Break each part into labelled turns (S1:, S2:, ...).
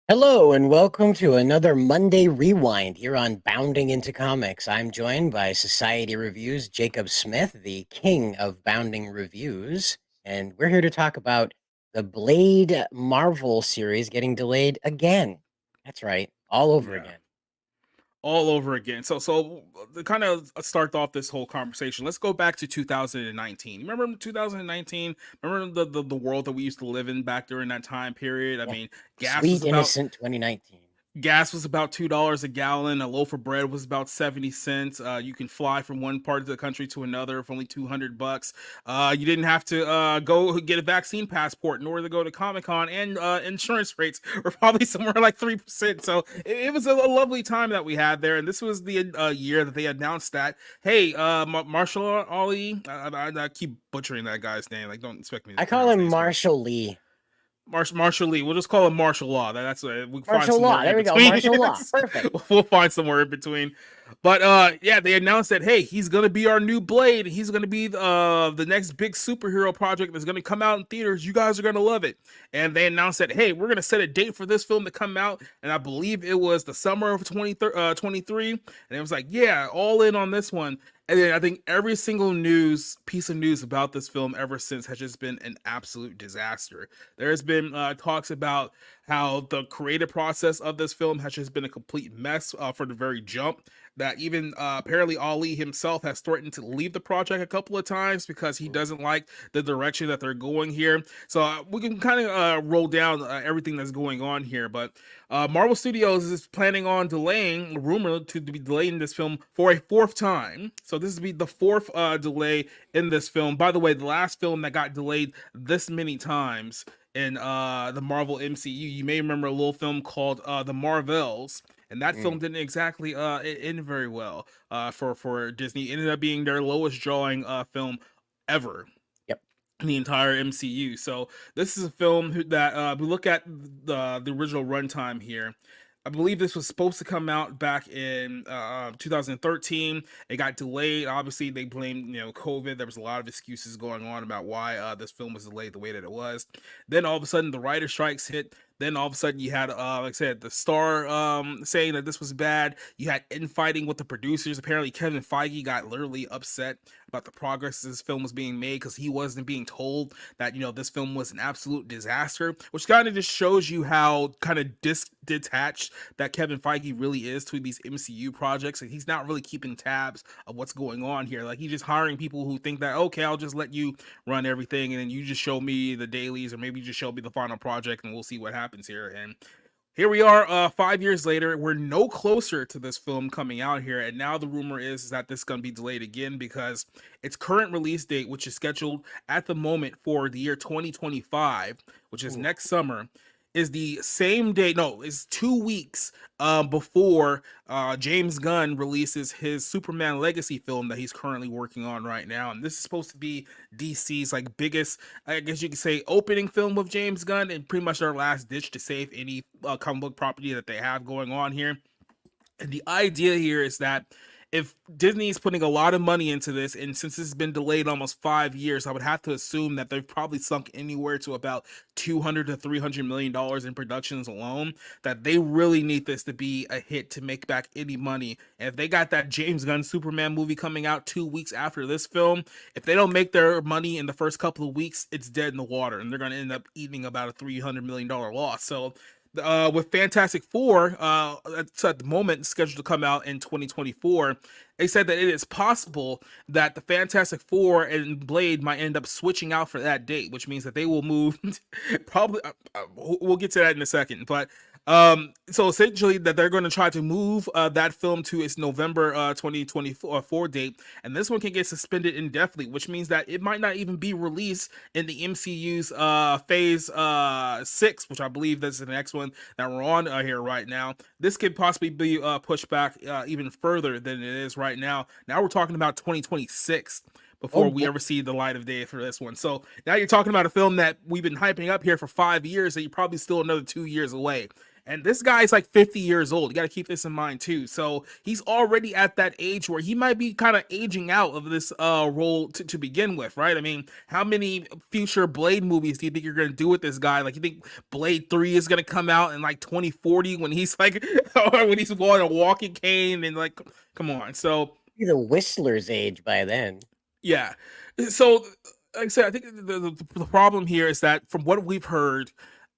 S1: Hello and welcome to another Monday Rewind here on Bounding into Comics. I'm joined by Society Reviews Jacob Smith, the king of Bounding Reviews, and we're here to talk about the Blade Marvel series getting delayed again. That's right, all over
S2: Yeah,
S1: again.
S2: all over again. So to kind of start off this whole conversation, let's go back to 2019. Remember 2019? Remember the world that we used to live in back during that time period? I
S1: Yeah.
S2: mean, gas was
S1: Sweet
S2: about
S1: innocent 2019.
S2: gas was about $2 a gallon. A loaf of bread was about 70 cents. You can fly from one part of the country to another for only $200. You didn't have to go get a vaccine passport in order to go to Comic-Con, and insurance rates were probably somewhere like 3%. So it was a lovely time that we had there. And this was the year that they announced that, hey, Marshall Ali, I keep butchering that guy's name. Like, don't expect me to
S1: I call
S2: pronounce
S1: him
S2: names correctly.
S1: Marshall Lee.
S2: Marshall Lee. We'll just call him martial law. That's we can find
S1: Martial
S2: somewhere
S1: law.
S2: in
S1: There we go.
S2: between.
S1: Martial law.
S2: Yes.
S1: Perfect.
S2: We'll find somewhere in between. But yeah, they announced that, hey, he's gonna be our new Blade. He's gonna be the next big superhero project that's gonna come out in theaters. You guys are gonna love it. And they announced that, hey, we're gonna set a date for this film to come out, and I believe it was the summer of 23. And it was like, yeah, all in on this one. And then I think every single piece of news about this film ever since has just been an absolute disaster. There's been talks about how the creative process of this film has just been a complete mess for the very jump. That even apparently Ali himself has threatened to leave the project a couple of times because he doesn't like the direction that they're going here. So we can kind of roll down everything that's going on here. But Marvel Studios is planning on delaying, rumored to be delaying this film for a fourth time. So this will be the fourth delay in this film. By the way, the last film that got delayed this many times in the Marvel MCU, you may remember a little film called The Marvels, and that film
S1: Mm.
S2: didn't exactly end very well for Disney. It ended up being their lowest drawing film ever
S1: Yep.
S2: in the entire MCU. So this is a film that we look at the original runtime here. I believe this was supposed to come out back in 2013. It got delayed. Obviously, they blamed COVID. There was a lot of excuses going on about why this film was delayed the way that it was. Then all of a sudden, the writer strikes hit. Then all of a sudden, you had, like I said, the star saying that this was bad. You had infighting with the producers. Apparently, Kevin Feige got literally upset about the progress this film was being made because he wasn't being told that this film was an absolute disaster, which kind of just shows you how kind of detached that Kevin Feige really is to these MCU projects, and he's not really keeping tabs of what's going on here. Like, he's just hiring people who think that, okay, I'll just let you run everything, and then you just show me the dailies, or maybe you just show me the final project, and we'll see what happens here. And here we are 5 years later. We're no closer to this film coming out here, and now the rumor is that this is going to be delayed again because its current release date, which is scheduled at the moment for the year 2025, which is
S1: Ooh.
S2: next summer, is the same day. No, is 2 weeks before James Gunn releases his Superman Legacy film that he's currently working on right now. And this is supposed to be DC's like biggest, I guess you could say, opening film with James Gunn, and pretty much their last ditch to save any comic book property that they have going on here. And the idea here is that if Disney is putting a lot of money into this, and since this has been delayed almost 5 years, I would have to assume that they've probably sunk anywhere to about $200 to $300 million in productions alone. That they really need this to be a hit to make back any money. And if they got that James Gunn Superman movie coming out 2 weeks after this film, if they don't make their money in the first couple of weeks, it's dead in the water, and they're going to end up eating about a $300 million loss. So with Fantastic Four, it's at the moment scheduled to come out in 2024. They said that it is possible that the Fantastic Four and Blade might end up switching out for that date, which means that they will move. Probably, we'll get to that in a second. But so essentially, that they're going to try to move that film to its November 2024 date, and this one can get suspended indefinitely, which means that it might not even be released in the MCU's Phase 6, which I believe that's the next one that we're on here right now. This could possibly be pushed back even further than it is right now. Now we're talking about 2026
S1: Oh
S2: before we
S1: boy.
S2: ever see the light of day for this one. So now you're talking about a film that we've been hyping up here for 5 years, that you're probably still another 2 years away. And this guy's like 50 years old. You got to keep this in mind too. So he's already at that age where he might be kind of aging out of this role to begin with, right? I mean, how many future Blade movies do you think you're going to do with this guy? Like, you think Blade 3 is going to come out in like 2040 when he's like, or when he's on a walking cane and like, come on. So,
S1: Be the Whistler's age by then.
S2: yeah. So, like I said, I think the problem here is that from what we've heard,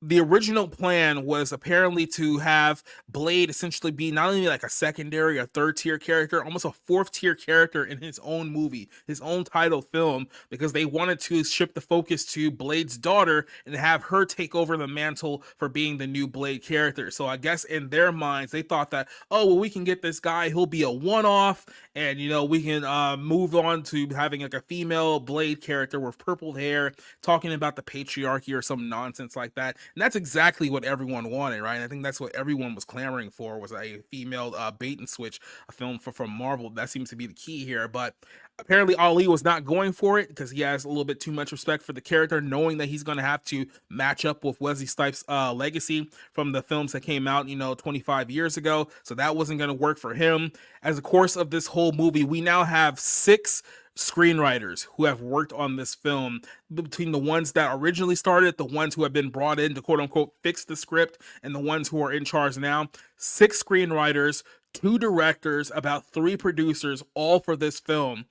S2: the original plan was apparently to have Blade essentially be not only like a secondary or third tier character, almost a fourth tier character in his own movie, his own title film, because they wanted to shift the focus to Blade's daughter and have her take over the mantle for being the new Blade character. So I guess in their minds, they thought that, oh, well, we can get this guy, he'll be a one off, and we can move on to having like a female Blade character with purple hair talking about the patriarchy or some nonsense like that. And that's exactly what everyone wanted, right? And I think that's what everyone was clamoring for, was a female bait and switch, a film from Marvel. That seems to be the key here. But apparently Ali was not going for it because he has a little bit too much respect for the character, knowing that he's going to have to match up with Wesley Snipes' legacy from the films that came out 25 years ago. So that wasn't going to work for him. As the course of this whole movie, we now have 6 screenwriters who have worked on this film, between the ones that originally started, the ones who have been brought in to quote unquote fix the script, and the ones who are in charge now. 6 screenwriters, 2 directors, about 3 producers, all for this film.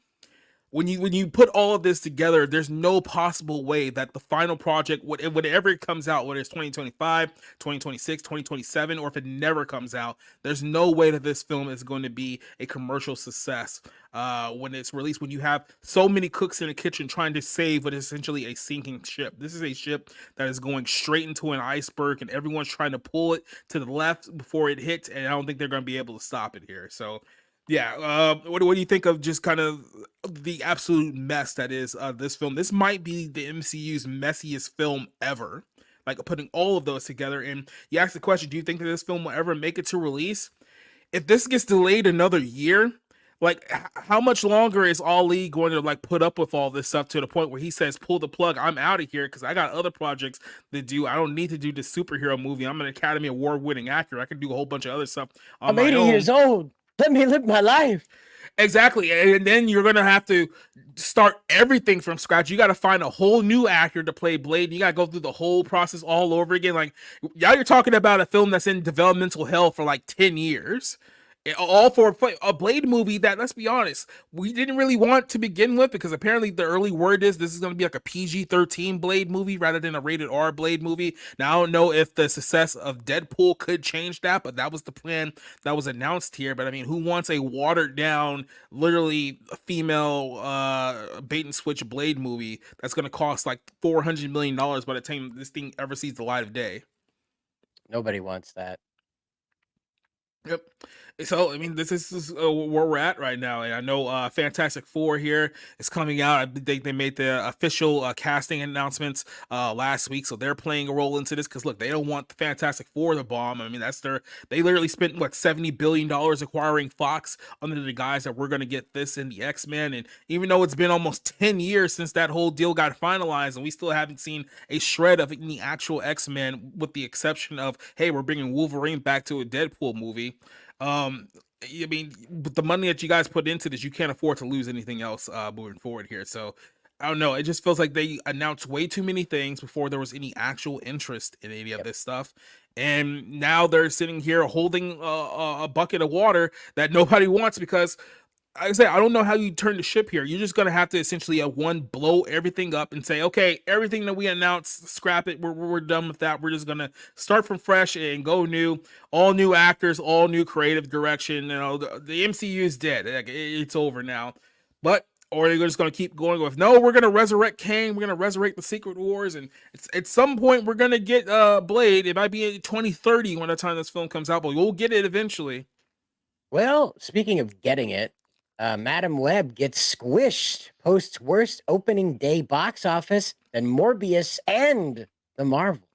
S2: When you put all of this together, there's no possible way that the final project, whatever it comes out, whether it's 2025, 2026, 2027, or if it never comes out, there's no way that this film is going to be a commercial success when it's released, when you have so many cooks in the kitchen trying to save what is essentially a sinking ship. This is a ship that is going straight into an iceberg, and everyone's trying to pull it to the left before it hits, and I don't think they're going to be able to stop it here. So yeah, what do you think of just kind of the absolute mess that is this film? This might be the MCU's messiest film ever. Like, putting all of those together, and you ask the question: do you think that this film will ever make it to release? If this gets delayed another year, like, how much longer is Ali going to like put up with all this stuff, to the point where he says, "Pull the plug, I'm out of here because I got other projects to do. I don't need to do this superhero movie. I'm an Academy Award-winning actor. I can do a whole bunch of other stuff on
S1: I'm
S2: my
S1: 80
S2: own."
S1: years old. Let me live my life.
S2: Exactly. And then you're going to have to start everything from scratch. You got to find a whole new actor to play Blade. You got to go through the whole process all over again. Like, now you're talking about a film that's in developmental hell for like 10 years. All for a Blade movie that, let's be honest, we didn't really want to begin with, because apparently the early word is this is going to be like a PG-13 Blade movie rather than a rated R Blade movie. Now, I don't know if the success of Deadpool could change that, but that was the plan that was announced here. But I mean, who wants a watered down, literally female bait and switch Blade movie that's going to cost like $400 million by the time this thing ever sees the light of day?
S1: Nobody wants that.
S2: Yep. So I mean, this is where we're at right now, and I know Fantastic Four here is coming out. I think they made the official casting announcements last week, so they're playing a role into this. Because look, they don't want the Fantastic Four to bomb. I mean, that's they literally spent what $70 billion acquiring Fox under the guise that we're going to get this in the X-Men. And even though it's been almost 10 years since that whole deal got finalized, and we still haven't seen a shred of any actual X-Men, with the exception of, hey, we're bringing Wolverine back to a Deadpool movie. I mean, with the money that you guys put into this, you can't afford to lose anything else moving forward here. So I don't know. It just feels like they announced way too many things before there was any actual interest in any of this stuff. And now they're sitting here holding a bucket of water that nobody wants, because like I say, I don't know how you turn the ship here. You're just gonna have to essentially blow everything up and say, okay, everything that we announced, scrap it. We're done with that. We're just gonna start from fresh and go new, all new actors, all new creative direction. The MCU is dead. It's over now. But or they're just gonna keep going with, no, we're gonna resurrect Kang. We're gonna resurrect the Secret Wars, and at some point we're gonna get Blade. It might be in 2030 when the time this film comes out, but we'll get it eventually.
S1: Well, speaking of getting it, Madam Web gets squished, posts worst opening day box office than Morbius and the Marvels.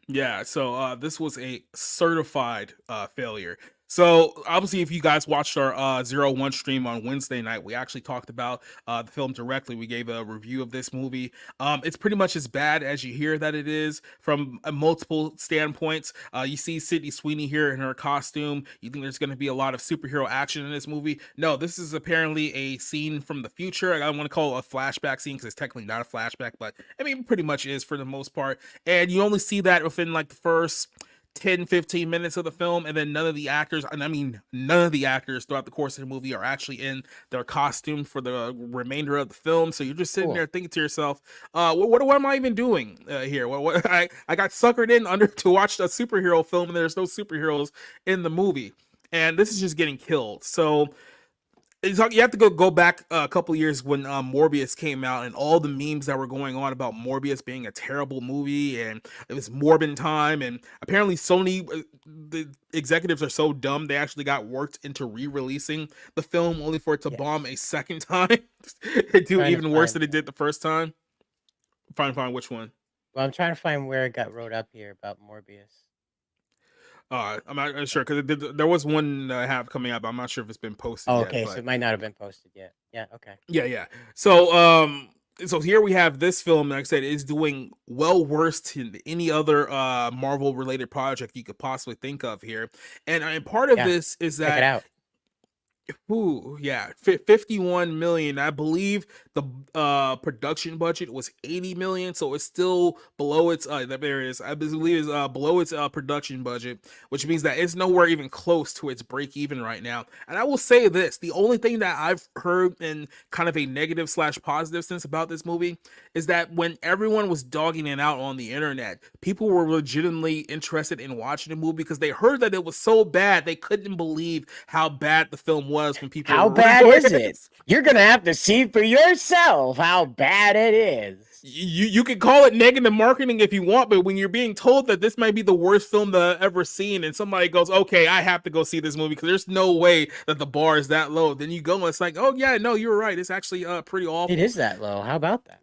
S2: Yeah, so this was a certified failure. So obviously, if you guys watched our 01 stream on Wednesday night, we actually talked about the film directly. We gave a review of this movie. It's pretty much as bad as you hear that it is from multiple standpoints. You see Sydney Sweeney here in her costume. You think there's going to be a lot of superhero action in this movie? No, this is apparently a scene from the future. I don't want to call it a flashback scene because it's technically not a flashback, but I mean, pretty much is for the most part. And you only see that within like the first 10-15 minutes of the film, and then none of the actors, and I mean none of the actors throughout the course of the movie are actually in their costume for the remainder of the film. So you're just sitting
S1: Cool.
S2: there thinking to yourself, what am I even doing here? I got suckered in under to watch a superhero film, and there's no superheroes in the movie, and this is just getting killed. So you have to go back a couple years when Morbius came out, and all the memes that were going on about Morbius being a terrible movie, and it was Morbin time. And apparently, Sony, the executives are so dumb they actually got worked into re-releasing the film only for it to bomb
S1: Yes.
S2: a second time. It do
S1: Trying to
S2: even worse
S1: find
S2: than it did the first time. Find which one.
S1: Well, I'm trying to find where it got wrote up here about Morbius.
S2: I'm not sure because there was one I have coming up. I'm not sure if it's been posted
S1: Oh,
S2: yet,
S1: okay, so
S2: but
S1: it might not have been posted yet. Yeah, okay.
S2: yeah. So here we have this film, like I said, is doing well worse than any other Marvel related project you could possibly think of here. And part of
S1: Yeah,
S2: this is
S1: check it
S2: that
S1: out.
S2: ooh, yeah, 51 million. I believe the production budget was 80 million, so it's still below its there it is. I believe it's below its production budget, which means that it's nowhere even close to its break even right now. And I will say this, the only thing that I've heard in kind of a negative slash positive sense about this movie is that when everyone was dogging it out on the internet, people were legitimately interested in watching the movie because they heard that it was so bad they couldn't believe how bad the film was when people
S1: How
S2: were
S1: bad
S2: reviewing
S1: is it? You're gonna have to see for yourself how bad it is.
S2: You can call it negative marketing if you want, but when you're being told that this might be the worst film that I've ever seen, and somebody goes, "Okay, I have to go see this movie because there's no way that the bar is that low," then you go and it's like, "Oh yeah, no, you're right. It's actually pretty
S1: It
S2: awful."
S1: is that low. How about that?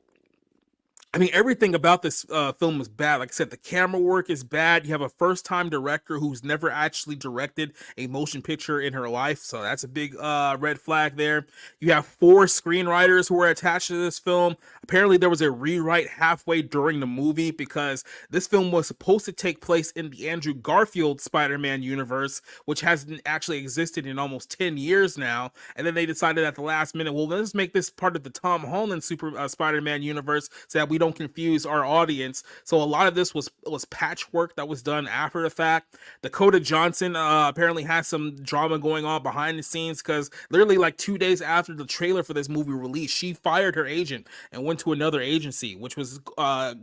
S2: I mean, everything about this film is bad. Like I said, the camera work is bad. You have a first-time director who's never actually directed a motion picture in her life, so that's a big red flag there. You have 4 screenwriters who were attached to this film. Apparently, there was a rewrite halfway during the movie because this film was supposed to take place in the Andrew Garfield Spider-Man universe, which hasn't actually existed in almost 10 years now. And then they decided at the last minute, well, let's make this part of the Tom Holland Super Spider-Man universe so that we don't confuse our audience. So a lot of this was patchwork that was done after the fact. Dakota Johnson apparently has some drama going on behind the scenes because literally like 2 days after the trailer for this movie released, she fired her agent and went to another agency, which was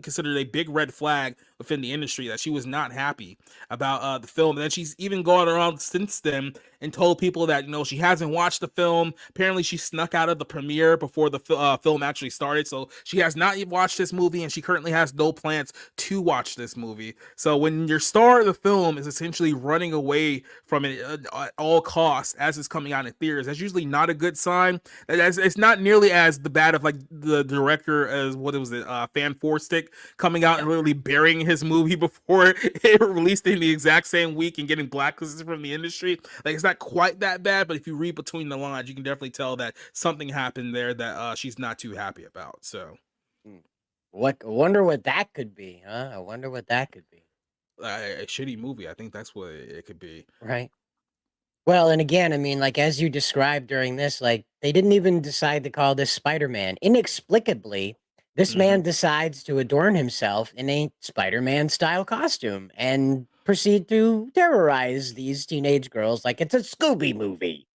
S2: considered a big red flag within the industry that she was not happy about the film. And then she's even gone around since then and told people that she hasn't watched the film. Apparently, she snuck out of the premiere before the film actually started, so she has not yet watched this movie, and she currently has no plans to watch this movie. So when your star of the film is essentially running away from it at all costs as it's coming out in theaters, that's usually not a good sign. It's not nearly as the bad of like the director as what it was, Fan Forstick coming out
S1: Yeah.
S2: and literally burying his movie before it released in the exact same week and getting blacklisted from the industry. Like, it's not quite that bad, but if you read between the lines, you can definitely tell that something happened there that she's not too happy about. So
S1: Hmm. I wonder what that could be, huh? I wonder what that could be.
S2: a shitty movie, I think that's what it could be.
S1: Right. Well, and again, I mean, like as you described during this, like they didn't even decide to call this Spider-Man. Inexplicably, this
S2: Hmm.
S1: man decides to adorn himself in a Spider-Man style costume and proceed to terrorize these teenage girls like it's a Scooby movie.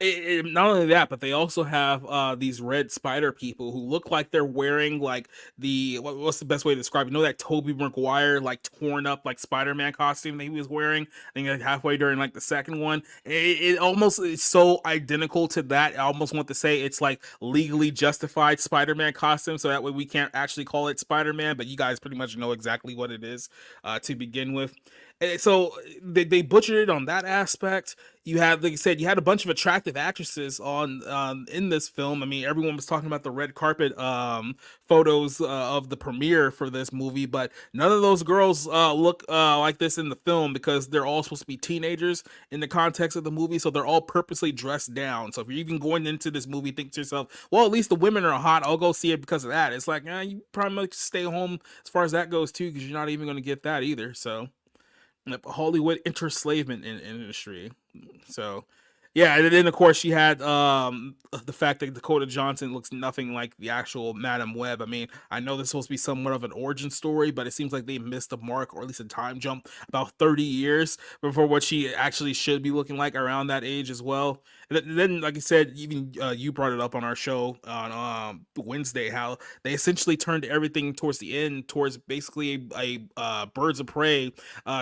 S2: Not only that, but they also have these red spider people who look like they're wearing like what's the best way to describe it? You know that Tobey Maguire like torn up like Spider-Man costume that he was wearing? I think like halfway during like the second one. It almost is so identical to that. I almost want to say it's like legally justified Spider-Man costume, so that way we can't actually call it Spider-Man, but you guys pretty much know exactly what it is to begin with. So they butchered it on that aspect. You had, like you said, you had a bunch of attractive actresses on in this film. I mean, everyone was talking about the red carpet photos of the premiere for this movie, but none of those girls look like this in the film because they're all supposed to be teenagers in the context of the movie. So they're all purposely dressed down. So if you're even going into this movie, think to yourself, well, at least the women are hot. I'll go see it because of that. It's like, you probably might stay home as far as that goes too, because you're not even going to get that either. So. Hollywood interslavement in industry. So yeah, and then of course she had the fact that Dakota Johnson looks nothing like the actual Madam Web. I mean, I know this is supposed to be somewhat of an origin story, but it seems like they missed a mark, or at least a time jump, about 30 years before what she actually should be looking like around that age as well. And then, like I said, even you brought it up on our show on Wednesday, how they essentially turned everything towards the end towards basically a Birds of Prey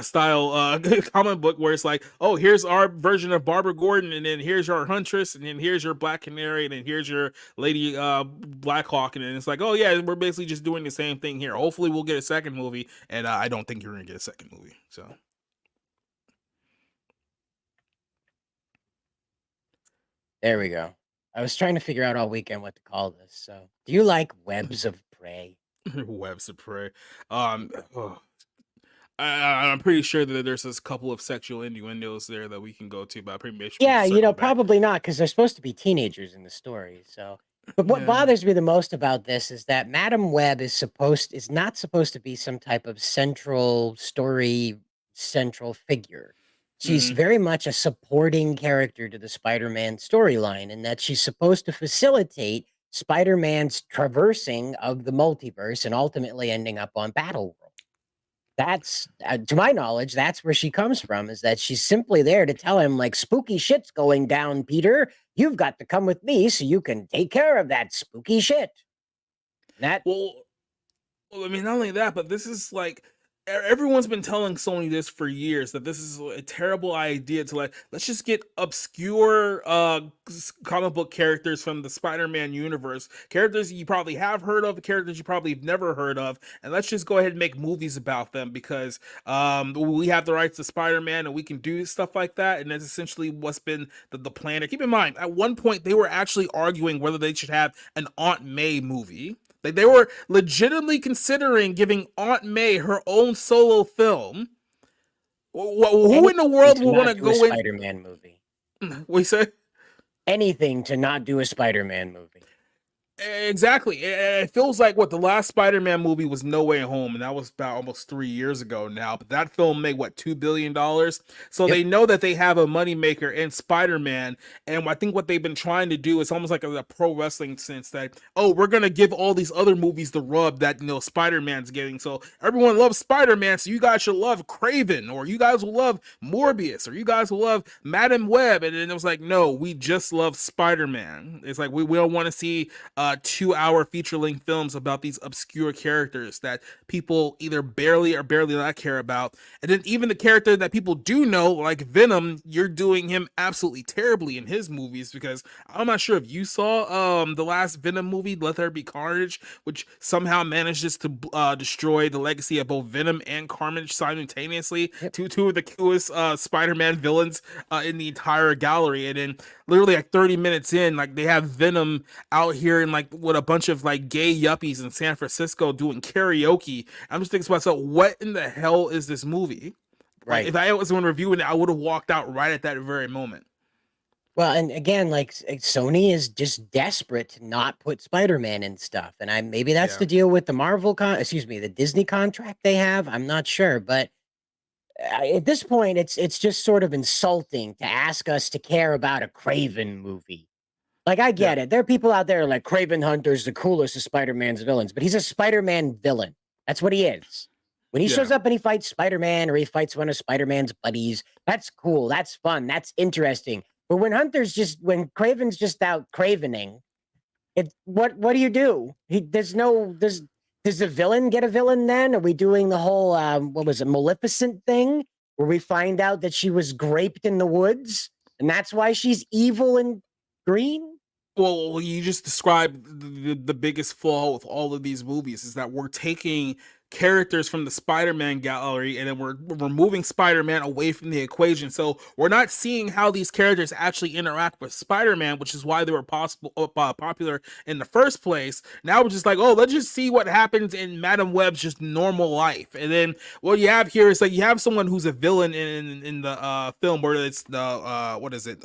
S2: style comic book where it's like, oh, here's our version of Barbara Gordon, and then here's your Huntress, and then here's your Black Canary, and then here's your Lady Black Hawk, and then it's like, oh yeah, we're basically just doing the same thing here. Hopefully, we'll get a second movie, and I don't think you're gonna get a second movie. So.
S1: There we go. I was trying to figure out all weekend what to call this. So, do you like Webs of Prey?
S2: Webs of Prey. Oh, I'm pretty sure that there's this couple of sexual innuendos there that we can go to, but I pretty much we can
S1: Yeah,
S2: circle back.
S1: probably not because they're supposed to be teenagers in the story. So, but what
S2: Yeah.
S1: bothers me the most about this is that Madam Web is not supposed to be some type of central figure. She's
S2: Hmm.
S1: very much a supporting character to the Spider-Man storyline, and that she's supposed to facilitate Spider-Man's traversing of the multiverse and ultimately ending up on Battleworld. That's to my knowledge, that's where she comes from, is that she's simply there to tell him, like, spooky shit's going down, Peter. You've got to come with me so you can take care of that spooky shit. That
S2: Well, I mean, not only that, but this is like everyone's been telling Sony this for years that this is a terrible idea to like let's just get obscure comic book characters from the Spider-Man universe, characters you probably have heard of, characters you probably have never heard of, and let's just go ahead and make movies about them because we have the rights to Spider-Man and we can do stuff like that, and that's essentially what's been the plan. And keep in mind, at one point they were actually arguing whether they should have an Aunt May movie. Like they were legitimately considering giving Aunt May her own solo film. Who in the
S1: anything
S2: world
S1: to
S2: would want
S1: not
S2: to
S1: do a
S2: go in?
S1: Spider-Man movie.
S2: What you say?
S1: Anything to not do a Spider-Man movie.
S2: Exactly. It feels like what the last Spider-Man movie was No Way Home, and that was about almost 3 years ago now. But that film made what $2 billion, so
S1: Yep.
S2: they know that they have a moneymaker in Spider-Man. And I think what they've been trying to do is almost like a pro wrestling sense that, oh, we're gonna give all these other movies the rub that Spider-Man's getting. So everyone loves Spider-Man, so you guys should love Craven, or you guys will love Morbius, or you guys will love Madam Web. And then it was like, no, we just love Spider-Man. It's like we don't want to see 2-hour feature length films about these obscure characters that people either barely or barely not care about. And then even the character that people do know, like Venom, you're doing him absolutely terribly in his movies, because I'm not sure if you saw the last Venom movie, Let There Be Carnage, which somehow manages to destroy the legacy of both Venom and Carnage simultaneously,
S1: Yep.
S2: two of the coolest Spider-Man villains in the entire gallery. And then literally like 30 minutes in, like they have Venom out here in like with a bunch of like gay yuppies in San Francisco doing karaoke. I'm just thinking to myself, what in the hell is this movie? Like
S1: Right.
S2: if I was the one reviewing it, I would have walked out right at that very moment.
S1: Well, and again, like Sony is just desperate to not put Spider-Man in stuff, and maybe that's
S2: Yeah.
S1: to deal with the Disney contract they have. I'm not sure, but at this point, it's just sort of insulting to ask us to care about a Craven movie. Like, I
S2: Yeah.
S1: get it. There are people out there like Craven Hunter's the coolest of Spider-Man's villains, but he's a Spider-Man villain. That's what he is. When he shows
S2: Yeah.
S1: up and he fights Spider-Man or he fights one of Spider-Man's buddies, that's cool. That's fun. That's interesting. But when Craven's just out cravening, what do you do? Does the villain get a villain then? Are we doing the whole what was it, Maleficent thing where we find out that she was graped in the woods and that's why she's evil and green?
S2: Well, you just described the biggest flaw with all of these movies is that we're taking characters from the Spider-Man gallery, and then we're removing Spider-Man away from the equation. So we're not seeing how these characters actually interact with Spider-Man, which is why they were popular in the first place. Now we're just like, oh, let's just see what happens in Madam Web's just normal life. And then what you have here is like you have someone who's a villain in the film, whether it's the what is it,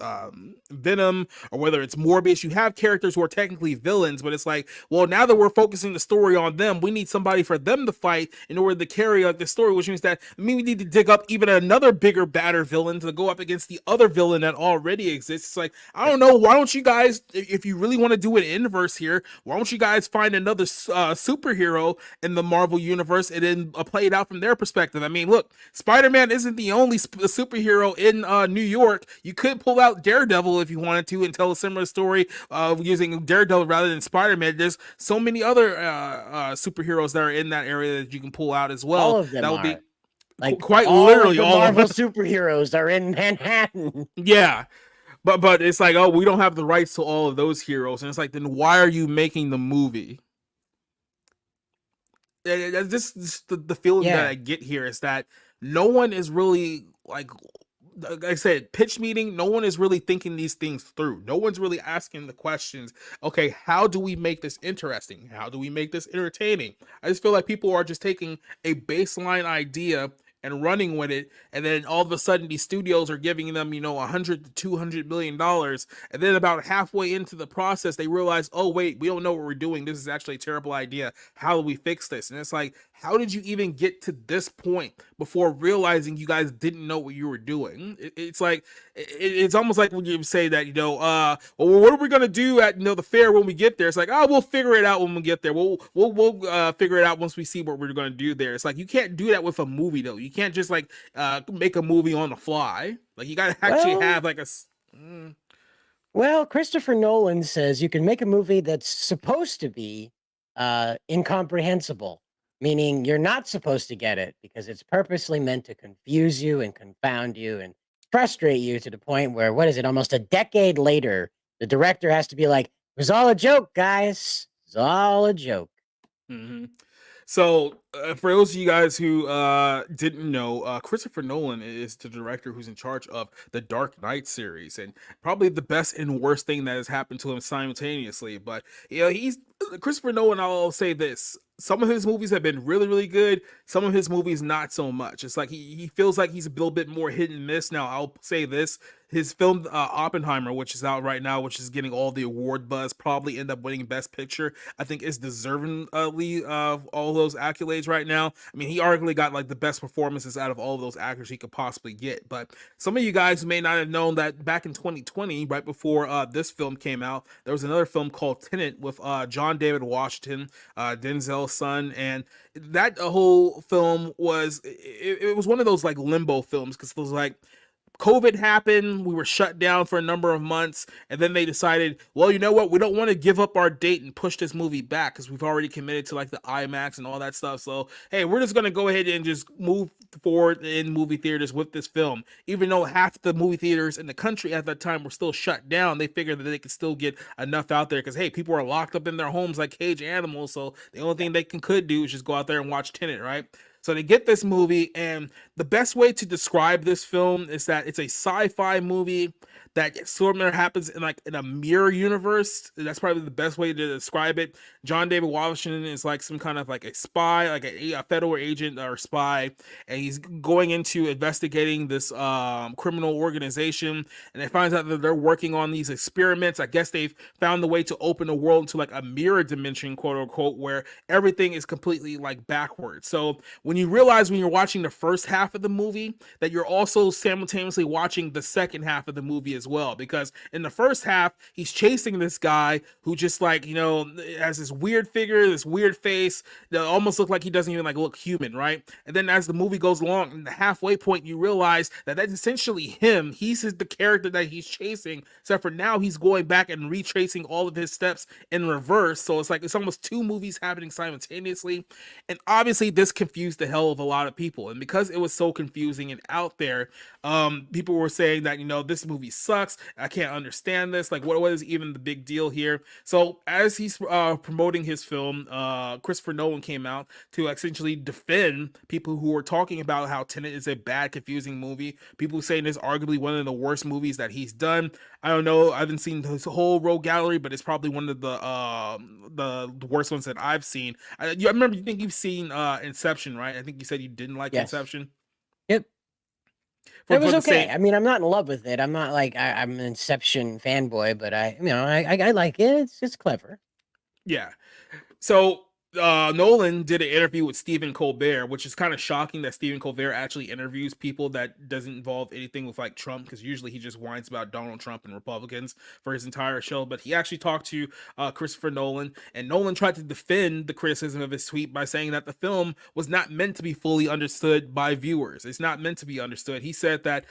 S2: Venom, or whether it's Morbius. You have characters who are technically villains, but it's like, well, now that we're focusing the story on them, we need somebody for them to fight in order to carry like the story, which means that we need to dig up even another bigger, badder villain to go up against the other villain that already exists. It's like, I don't know, why don't you guys, if you really want to do an inverse here, why don't you guys find another superhero in the Marvel universe and then play it out from their perspective? I mean, look, Spider-Man isn't the only superhero in New York. You could pull out Daredevil if you wanted to and tell a similar story using Daredevil rather than Spider-Man. There's so many other superheroes that are in that area that you can pull out as well.
S1: All of them
S2: That would
S1: are.
S2: be
S1: Like
S2: quite
S1: all
S2: literally
S1: of the
S2: all of
S1: Marvel
S2: them.
S1: superheroes are in Manhattan.
S2: Yeah. But it's like, oh, we don't have the rights to all of those heroes. And it's like, then why are you making the movie? This the feeling that I get here is that no one is really like I said, pitch meeting, no one is really thinking these things through. No one's really asking the questions, okay, how do we make this interesting? How do we make this entertaining? I just feel like people are just taking a baseline idea and running with it, and then all of a sudden these studios are giving them, 100 to 200 million dollars, and then about halfway into the process they realize, oh wait, we don't know what we're doing, this is actually a terrible idea, how do we fix this? And it's like, how did you even get to this point before realizing you guys didn't know what you were doing? It's like, it's almost like when you say that, well, what are we gonna do at the fair when we get there? It's like, oh, we'll figure it out when we get there. We'll figure it out once we see what we're gonna do there. It's like, you can't do that with a movie though. You can't just like make a movie on the fly. Like, you gotta actually have like a.
S1: Well, Christopher Nolan says you can make a movie that's supposed to be incomprehensible, meaning you're not supposed to get it because it's purposely meant to confuse you and confound you and frustrate you to the point where, what is it, almost a decade later, the director has to be like, it was all a joke, guys. It was all a joke.
S2: Mm-hmm. So, for those of you guys who didn't know, Christopher Nolan is the director who's in charge of the Dark Knight series, and probably the best and worst thing that has happened to him simultaneously. But he's Christopher Nolan. I'll say this: some of his movies have been really, really good. Some of his movies not so much. It's like he feels like he's a little bit more hit and miss. Now, I'll say this: his film Oppenheimer, which is out right now, which is getting all the award buzz, probably end up winning Best Picture. I think is deservingly of all those accolades right now. I mean, he arguably got like the best performances out of all of those actors he could possibly get. But some of you guys may not have known that back in 2020, right before this film came out, there was another film called Tenet with John David Washington, Denzel's son, and that whole film was it was one of those like limbo films because it was like COVID happened, we were shut down for a number of months, and then they decided, well, you know what, we don't want to give up our date and push this movie back because we've already committed to like the IMAX and all that stuff. So, hey, we're just going to go ahead and just move forward in movie theaters with this film. Even though half the movie theaters in the country at that time were still shut down, they figured that they could still get enough out there because, hey, people are locked up in their homes like caged animals. So the only thing they could do is just go out there and watch Tenet, right? So they get this movie, and the best way to describe this film is that it's a sci-fi movie that sort of happens in a mirror universe. That's probably the best way to describe it. John David Washington is like some kind of like a spy, like a federal agent or spy, and he's going into investigating this criminal organization, and they find out that they're working on these experiments. I guess they've found the way to open the world into like a mirror dimension, quote unquote, where everything is completely like backwards. So when you realize when you're watching the first half of the movie that you're also simultaneously watching the second half of the movie as well, because in the first half he's chasing this guy who just like has this weird figure, this weird face that almost look like he doesn't even like look human, right? And then as the movie goes along, in the halfway point you realize that that's essentially him. He's the character that he's chasing, except for now he's going back and retracing all of his steps in reverse. So it's like it's almost two movies happening simultaneously, and obviously this confused the hell of a lot of people. And because it was so confusing and out there, people were saying that, this movie sucks. I can't understand this. Like, what is even the big deal here? So as he's promoting his film, Christopher Nolan came out to essentially defend people who were talking about how Tenet is a bad, confusing movie. People saying it's arguably one of the worst movies that he's done. I don't know. I haven't seen his whole rogue gallery, but it's probably one of the worst ones that I've seen. I remember you think you've seen Inception, right? I think you said you didn't like
S1: Yes.
S2: Inception
S1: Yep.
S2: for
S1: It was
S2: the
S1: okay.
S2: same.
S1: I mean, I'm not in love with it. I'm not like I'm an Inception fanboy, but I like it. It's clever.
S2: Yeah. So Nolan did an interview with Stephen Colbert, which is kind of shocking that Stephen Colbert actually interviews people that doesn't involve anything with like Trump, because usually he just whines about Donald Trump and Republicans for his entire show. But he actually talked to Christopher Nolan, and Nolan tried to defend the criticism of his tweet by saying that the film was not meant to be fully understood by viewers. It's not meant to be understood. He said that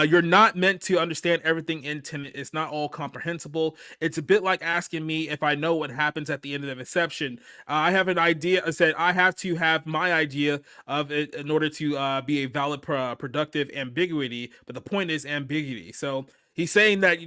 S2: you're not meant to understand everything in Tenet. It's not all comprehensible. It's a bit like asking me if I know what happens at the end of Inception. I have an idea. I said I have to have my idea of it in order to be a valid, productive ambiguity. But the point is ambiguity. So he's saying that,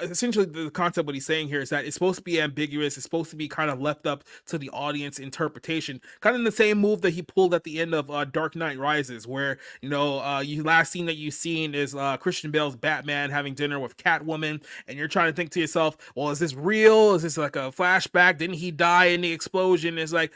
S2: essentially the concept, what he's saying here is that it's supposed to be ambiguous. It's supposed to be kind of left up to the audience interpretation, kind of the same move that he pulled at the end of Dark Knight Rises, where you last scene that you've seen is Christian Bale's Batman having dinner with Catwoman, and you're trying to think to yourself, well, is this real? Is this like a flashback? Didn't he die in the explosion? It's like,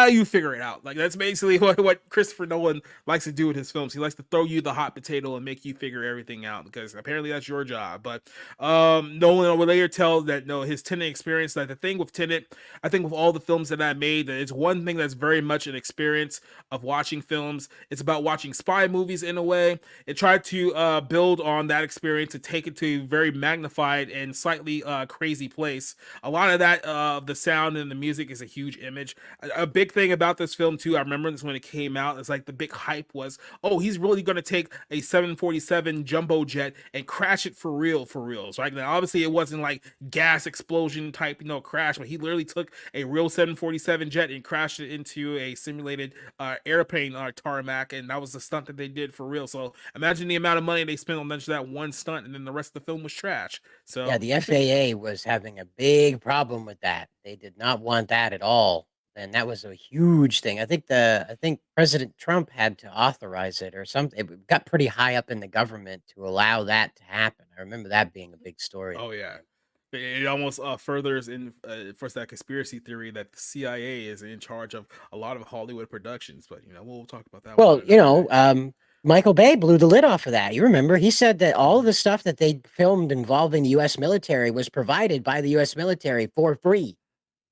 S2: you figure it out. Like, that's basically what Christopher Nolan likes to do with his films. He likes to throw you the hot potato and make you figure everything out, because apparently that's your job. But Nolan will later tell that, no, his Tenet experience, that the thing with Tenet, I think with all the films that I made, that it's one thing that's very much an experience of watching films. It's about watching spy movies in a way. It tried to build on that experience to take it to a very magnified and slightly crazy place. A lot of that, the sound and the music is a huge image. A big thing about this film too, I remember this when it came out, it's like the big hype was, oh, he's really going to take a 747 jumbo jet and crash it for real, so right now obviously it wasn't like gas explosion type crash, but he literally took a real 747 jet and crashed it into a simulated airplane tarmac, and that was the stunt that they did for real. So imagine the amount of money they spent on just that one stunt, and then the rest of the film was trash.
S1: Yeah,
S2: So
S1: the FAA was having a big problem with that. They did not want that at all, and that was a huge thing. I think President Trump had to authorize it or something. It got pretty high up in the government to allow that to happen. I remember that being a big story.
S2: oh yeah, it almost furthers in for that conspiracy theory that the CIA is in charge of a lot of Hollywood productions. But we'll talk about that one
S1: Well,
S2: another day.
S1: Michael Bay blew the lid off of that. You remember, he said that all of the stuff that they filmed involving the U.S. military was provided by the U.S. military for free.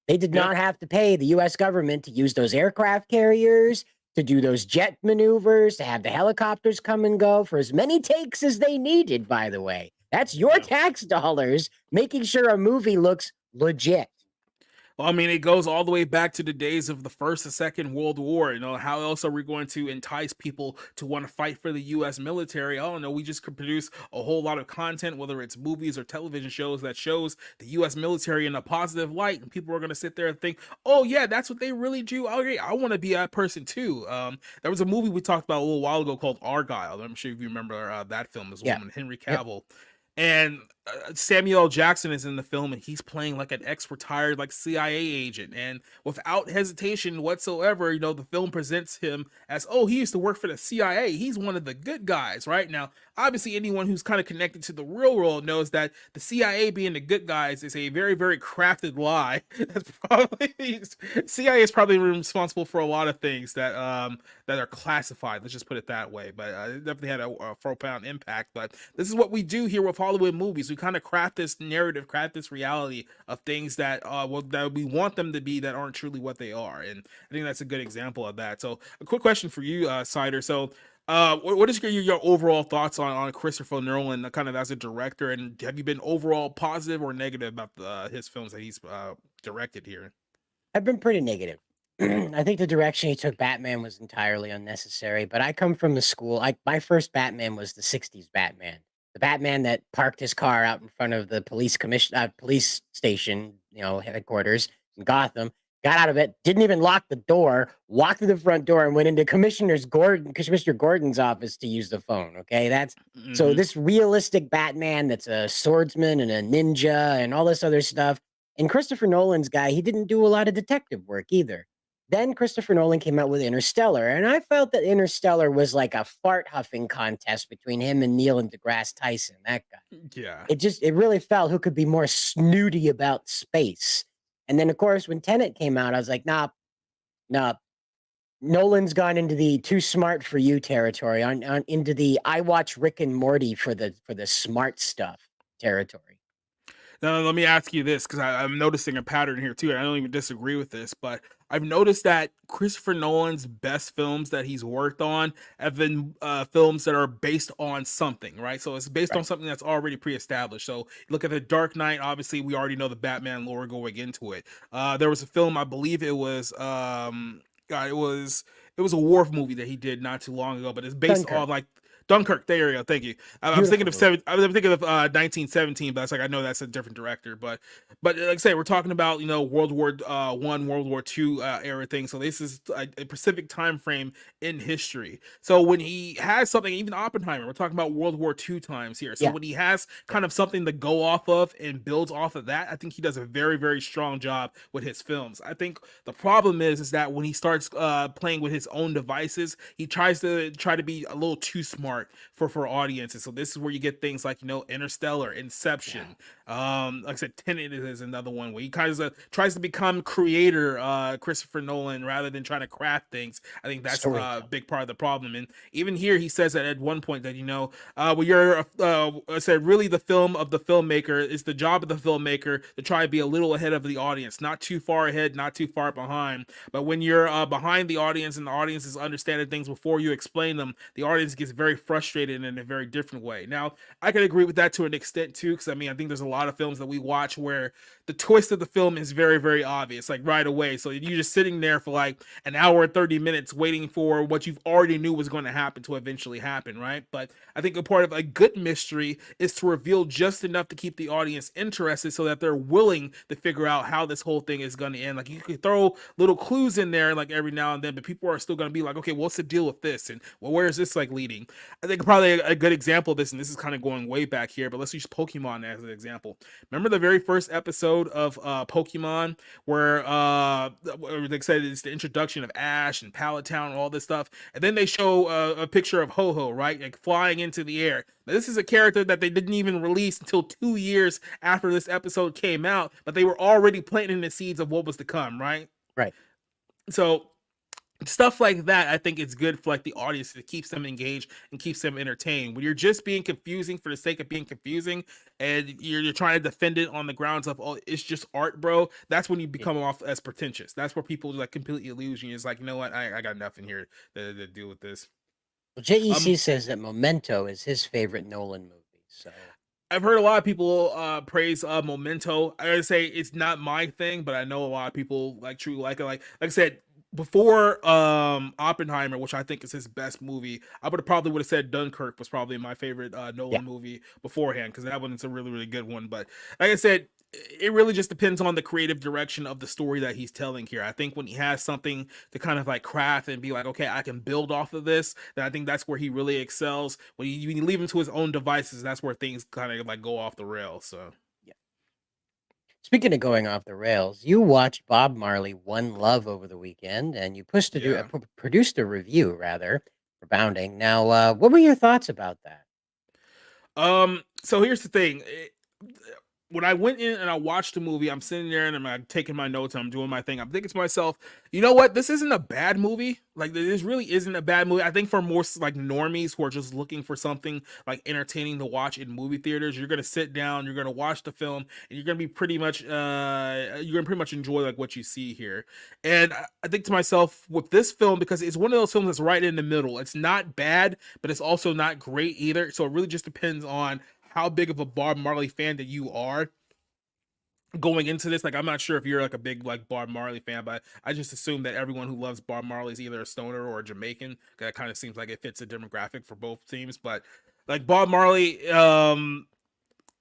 S1: They did
S2: Yeah.
S1: not have to pay the US government to use those aircraft carriers, to do those jet maneuvers, to have the helicopters come and go for as many takes as they needed, by the way. That's your
S2: Yeah.
S1: tax dollars making sure a movie looks legit.
S2: Well, I mean, it goes all the way back to the days of the First and Second World War. How else are we going to entice people to want to fight for the U.S. military? I don't know. We just could produce a whole lot of content, whether it's movies or television shows, that shows the U.S. military in a positive light, and people are going to sit there and think, "Oh yeah, that's what they really do. Okay, I want to be that person too." There was a movie we talked about a little while ago called Argyle. I'm sure if you remember that film as well,
S1: Yeah.
S2: when Henry
S1: Yep.
S2: Cavill. And Samuel L. Jackson is in the film, and he's playing like an ex-retired like CIA agent, and without hesitation whatsoever, the film presents him as, oh, he used to work for the CIA. He's one of the good guys, right? Now, obviously, anyone who's kind of connected to the real world knows that the CIA being the good guys is a very, very crafted lie. That's probably CIA is probably responsible for a lot of things that are classified. Let's just put it that way. But it definitely had a profound impact. But this is what we do here with Hollywood movies. We kind of craft this narrative, craft this reality of things that that we want them to be, that aren't truly what they are. And I think that's a good example of that. So a quick question for you, Cider. So what is your overall thoughts on Christopher Nolan, kind of as a director, and have you been overall positive or negative about his films that he's directed here?
S1: I've been pretty negative. I think the direction he took Batman was entirely unnecessary, but I come from the school. My first Batman was the '60s Batman, the Batman that parked his car out in front of the police station, headquarters in Gotham, got out of it, didn't even lock the door, walked to the front door and went into Commissioner Gordon's office to use the phone. Okay. So
S2: Hmm.
S1: this realistic Batman that's a swordsman and a ninja and all this other stuff. And Christopher Nolan's guy, he didn't do a lot of detective work either. Then Christopher Nolan came out with Interstellar, and I felt that Interstellar was like a fart huffing contest between him and Neil and deGrasse Tyson, that guy.
S2: Yeah.
S1: It really felt who could be more snooty about space. And then of course when Tenet came out, I was like, nah, Nolan's gone into the too smart for you territory, on into the I watch Rick and Morty for the smart stuff territory.
S2: Now, let me ask you this because I'm noticing a pattern here too. And I don't even disagree with this, but I've noticed that Christopher Nolan's best films that he's worked on have been films that are based on something, right? So it's based on
S1: Right.
S2: something that's already pre-established. So look at The Dark Knight. Obviously, we already know the Batman lore going into it. There was a film, I believe it was, God, it was a war movie that he did not too long ago, but it's based
S1: Dunkirk.
S2: on like Dunkirk. There you go. Thank you. I was thinking
S1: Beautiful
S2: of
S1: movie.
S2: I was thinking of 1917, but it's like I know that's a different director. But like I say, we're talking about World War One, World War Two era thing. So this is a specific time frame in history. So when he has something, even Oppenheimer, we're talking about World War Two times here. So
S1: Yeah.
S2: when he has
S1: Yeah.
S2: kind of something to go off of and builds off of that, I think he does a very very strong job with his films. I think the problem is that when he starts playing with his own devices, he tries to be a little too smart for audiences. So this is where you get things like Interstellar,
S1: Yeah.
S2: Inception. Like I said, Tenet is another one where he kind of tries to become creator, Christopher Nolan, rather than trying to craft things. I think that's a
S1: Storytelling.
S2: big part of the problem. And even here, he says that at one point that well, you're I said really the film of the filmmaker. It's the job of the filmmaker to try to be a little ahead of the audience, not too far ahead, not too far behind. But when you're behind the audience and the audience is understanding things before you explain them, the audience gets very frustrated in a very different way. Now, I can agree with that to an extent too, because I mean, I think there's a lot of films that we watch where the twist of the film is very, very obvious, like right away. So you're just sitting there for like an hour and 30 minutes waiting for what you've already knew was going to happen to eventually happen, right? But I think a part of a good mystery is to reveal just enough to keep the audience interested so that they're willing to figure out how this whole thing is going to end. Like you could throw little clues in there like every now and then, but people are still going to be like, okay, what's the deal with this? And well, where is this like leading? I think probably a good example of this, and this is kind of going way back here, but let's use Pokemon as an example. Remember the very first episode of Pokemon where like I said, it's the introduction of Ash and Pallet Town and all this stuff, and then they show a picture of Ho-Ho, right, like flying into the air. Now, this is a character that they didn't even release until 2 years after this episode came out, but they were already planting the seeds of what was to come, right?
S1: Right.
S2: So stuff like that, I think it's good for like the audience. It keeps them engaged and keeps them entertained. When you're just being confusing for the sake of being confusing and you're trying to defend it on the grounds of, oh, it's just art, bro, that's when you
S1: Yeah.
S2: become off as pretentious. That's where people like completely lose you. It's like, you know what, I got nothing here to deal with this.
S1: Well, JEC
S2: um
S1: says that Memento is his favorite Nolan movie. So
S2: I've heard a lot of people praise Memento. I gotta say it's not my thing, but I know a lot of people like truly like it. Like I said before, Oppenheimer, which I think is his best movie, I would have said Dunkirk was probably my favorite
S1: yeah.
S2: Nolan movie beforehand because that one's a really really good one. But like I said, it really just depends on the creative direction of the story that he's telling here. I think when he has something to kind of like craft and be like, okay, I can build off of this, then I think that's where he really excels. When you leave him to his own devices, that's where things kind of like go off the rails. So
S1: Yeah. Speaking of going off the rails, you watched Bob Marley One Love over the weekend, and you
S2: yeah.
S1: produced a review rather for Bounding. Now, what were your thoughts about that?
S2: So here's the thing. When I went in and I watched the movie, I'm sitting there and I'm like taking my notes and I'm doing my thing. I'm thinking to myself, you know what? This isn't a bad movie. Like this really isn't a bad movie. I think for more like normies who are just looking for something like entertaining to watch in movie theaters, you're gonna sit down, you're gonna watch the film, and you're gonna be pretty much you're gonna pretty much enjoy like what you see here. And I think to myself with this film, because it's one of those films that's right in the middle. It's not bad, but it's also not great either. So it really just depends on how big of a Bob Marley fan that you are going into this. Like I'm not sure if you're like a big like Bob Marley fan, but I just assume that everyone who loves Bob Marley is either a stoner or a Jamaican. That kind of seems like it fits a demographic for both teams. But like Bob Marley,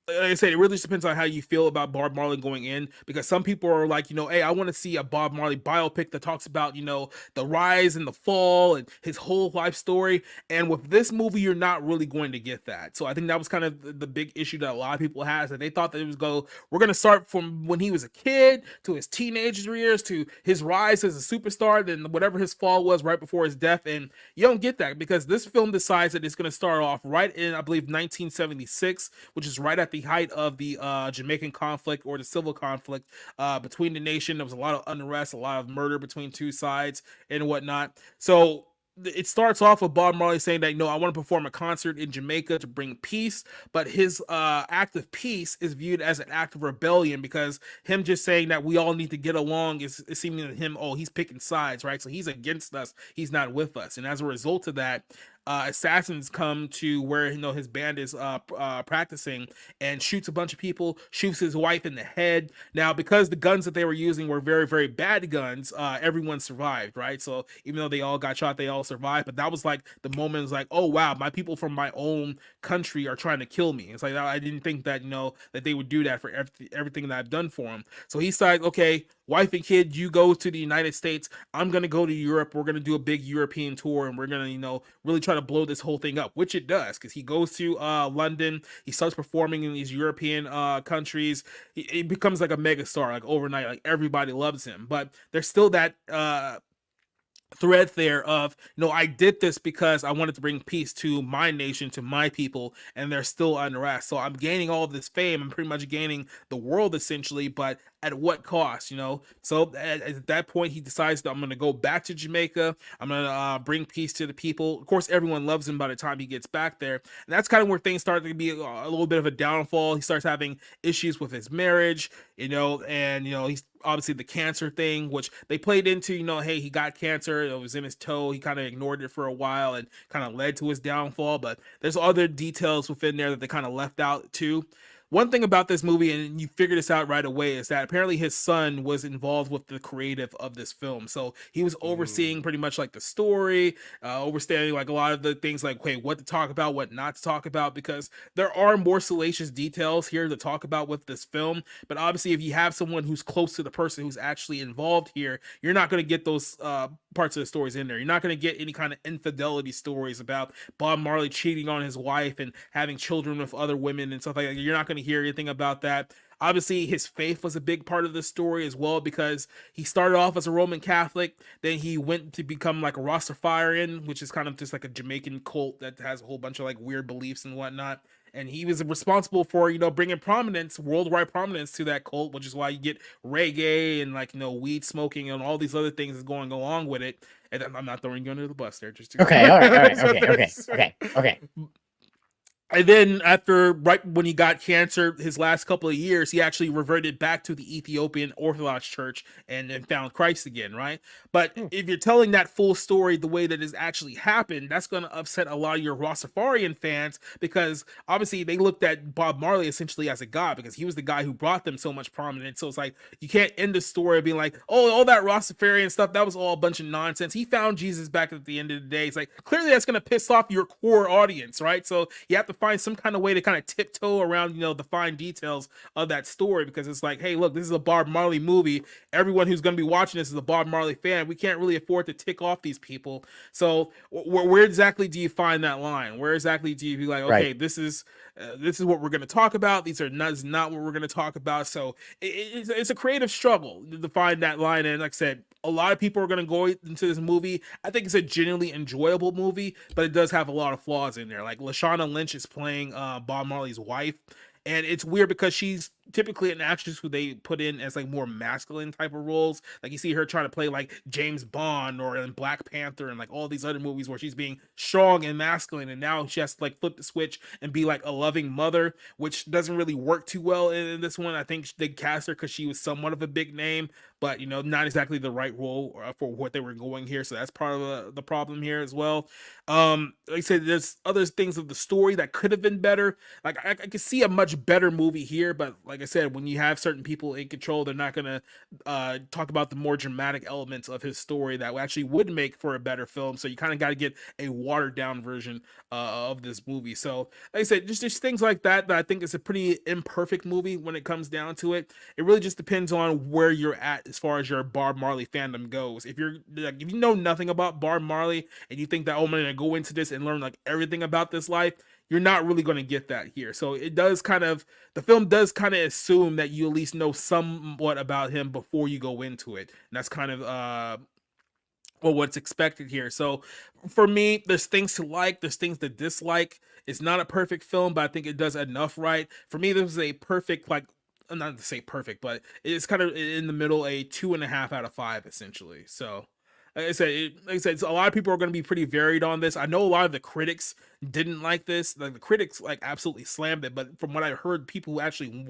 S2: like I said, it really just depends on how you feel about Bob Marley going in, because some people are like, hey, I want to see a Bob Marley biopic that talks about, the rise and the fall and his whole life story. And with this movie, you're not really going to get that. So I think that was kind of the big issue that a lot of people has, that they thought that it was we're going to start from when he was a kid to his teenage years to his rise as a superstar, then whatever his fall was right before his death. And you don't get that, because this film decides that it's going to start off right in, I believe, 1976, which is right at the height of the Jamaican conflict, or the civil conflict between the nation. There was a lot of unrest, a lot of murder between two sides and whatnot. So it starts off with Bob Marley saying that, I want to perform a concert in Jamaica to bring peace, but his act of peace is viewed as an act of rebellion, because him just saying that we all need to get along is seeming to him, he's picking sides, right? So he's against us, he's not with us. And as a result of that, assassins come to where his band is practicing, and shoots a bunch of people, shoots his wife in the head. Now, because the guns that they were using were very, very bad guns, everyone survived, right? So even though they all got shot, they all survived. But that was like the moment, was like, oh wow, my people from my own country are trying to kill me. It's like, I didn't think that that they would do that for everything that I've done for them. So he's like, okay, wife and kid, you go to the United States, I'm gonna go to Europe, we're gonna do a big European tour, and we're gonna really try to blow this whole thing up, which it does, because he goes to London, he starts performing in these European countries. He becomes like a megastar, like overnight, like everybody loves him. But there's still that thread there of, I did this because I wanted to bring peace to my nation, to my people, and they're still unrest. So I'm gaining all of this fame, I'm pretty much gaining the world essentially, but at what cost? So at that point, he decides that I'm going to go back to Jamaica, I'm going to bring peace to the people. Of course, everyone loves him by the time he gets back there, and that's kind of where things start to be a little bit of a downfall. He starts having issues with his marriage, and he's obviously the cancer thing, which they played into, hey, he got cancer, it was in his toe, he kind of ignored it for a while, and kind of led to his downfall. But there's other details within there that they kind of left out too. One thing about this movie, and you figure this out right away, is that apparently his son was involved with the creative of this film. So he was overseeing pretty much like the story, overstanding like a lot of the things, like, okay, what to talk about, what not to talk about, because there are more salacious details here to talk about with this film. But obviously, if you have someone who's close to the person who's actually involved here, you're not going to get those parts of the stories in there. You're not going to get any kind of infidelity stories about Bob Marley cheating on his wife and having children with other women and stuff like that. You're not going to hear anything about that. Obviously, his faith was a big part of the story as well, because he started off as a Roman Catholic, then he went to become like a Rastafarian, which is kind of just like a Jamaican cult that has a whole bunch of like weird beliefs and whatnot. And he was responsible for bringing prominence, worldwide prominence, to that cult, which is why you get reggae and like weed smoking and all these other things that's going along with it. And I'm not throwing you under the bus there, just to
S1: Okay, all right, okay.
S2: And then right when he got cancer, his last couple of years, he actually reverted back to the Ethiopian Orthodox Church and found Christ again, right? But if you're telling that full story the way that it's actually happened, that's going to upset a lot of your Rastafarian fans, because obviously they looked at Bob Marley essentially as a god, because he was the guy who brought them so much prominence. So it's like, you can't end the story being like, oh, all that Rastafarian stuff, that was all a bunch of nonsense. He found Jesus back at the end of the day. It's like, clearly that's going to piss off your core audience, right? So you have to find some kind of way to kind of tiptoe around, the fine details of that story, because it's like, hey, look, this is a Bob Marley movie. Everyone who's going to be watching this is a Bob Marley fan. We can't really afford to tick off these people. So where exactly do you find that line? Where exactly do you be like, okay, this is what we're going to talk about. These are not what we're going to talk about. So it's a creative struggle to find that line. And like I said, a lot of people are going to go into this movie. I think it's a genuinely enjoyable movie, but it does have a lot of flaws in there. Like Lashana Lynch is playing Bob Marley's wife, and it's weird because she's typically an actress who they put in as like more masculine type of roles. Like you see her trying to play like James Bond or in Black Panther and like all these other movies where she's being strong and masculine, and now she has to like flip the switch and be like a loving mother, which doesn't really work too well in this one. I think they cast her because she was somewhat of a big name, but not exactly the right role for what they were going here. So that's part of the problem here as well. Like I said, there's other things of the story that could have been better. Like I could see a much better movie here, but like I said, when you have certain people in control, they're not gonna talk about the more dramatic elements of his story that actually would make for a better film. So you kind of got to get a watered down version of this movie. So like I said, just things like that that I think is a pretty imperfect movie when it comes down to it. It really just depends on where you're at as far as your Bob Marley fandom goes. If you're like, if you know nothing about Bob Marley and you think that, oh, I'm gonna go into this and learn like everything about this life, you're not really going to get that here. So it does kind of, the film does kind of assume that you at least know somewhat about him before you go into it. And that's kind of well, what's expected here. So for me, there's things to like, there's things to dislike. It's not a perfect film, but I think it does enough right. For me, this is a perfect, like, not to say perfect, but it's kind of in the middle, a 2.5 out of 5, essentially. So like I said, so a lot of people are going to be pretty varied on this. I know a lot of the critics didn't like this. Like the critics, like absolutely slammed it. But from what I heard, people who actually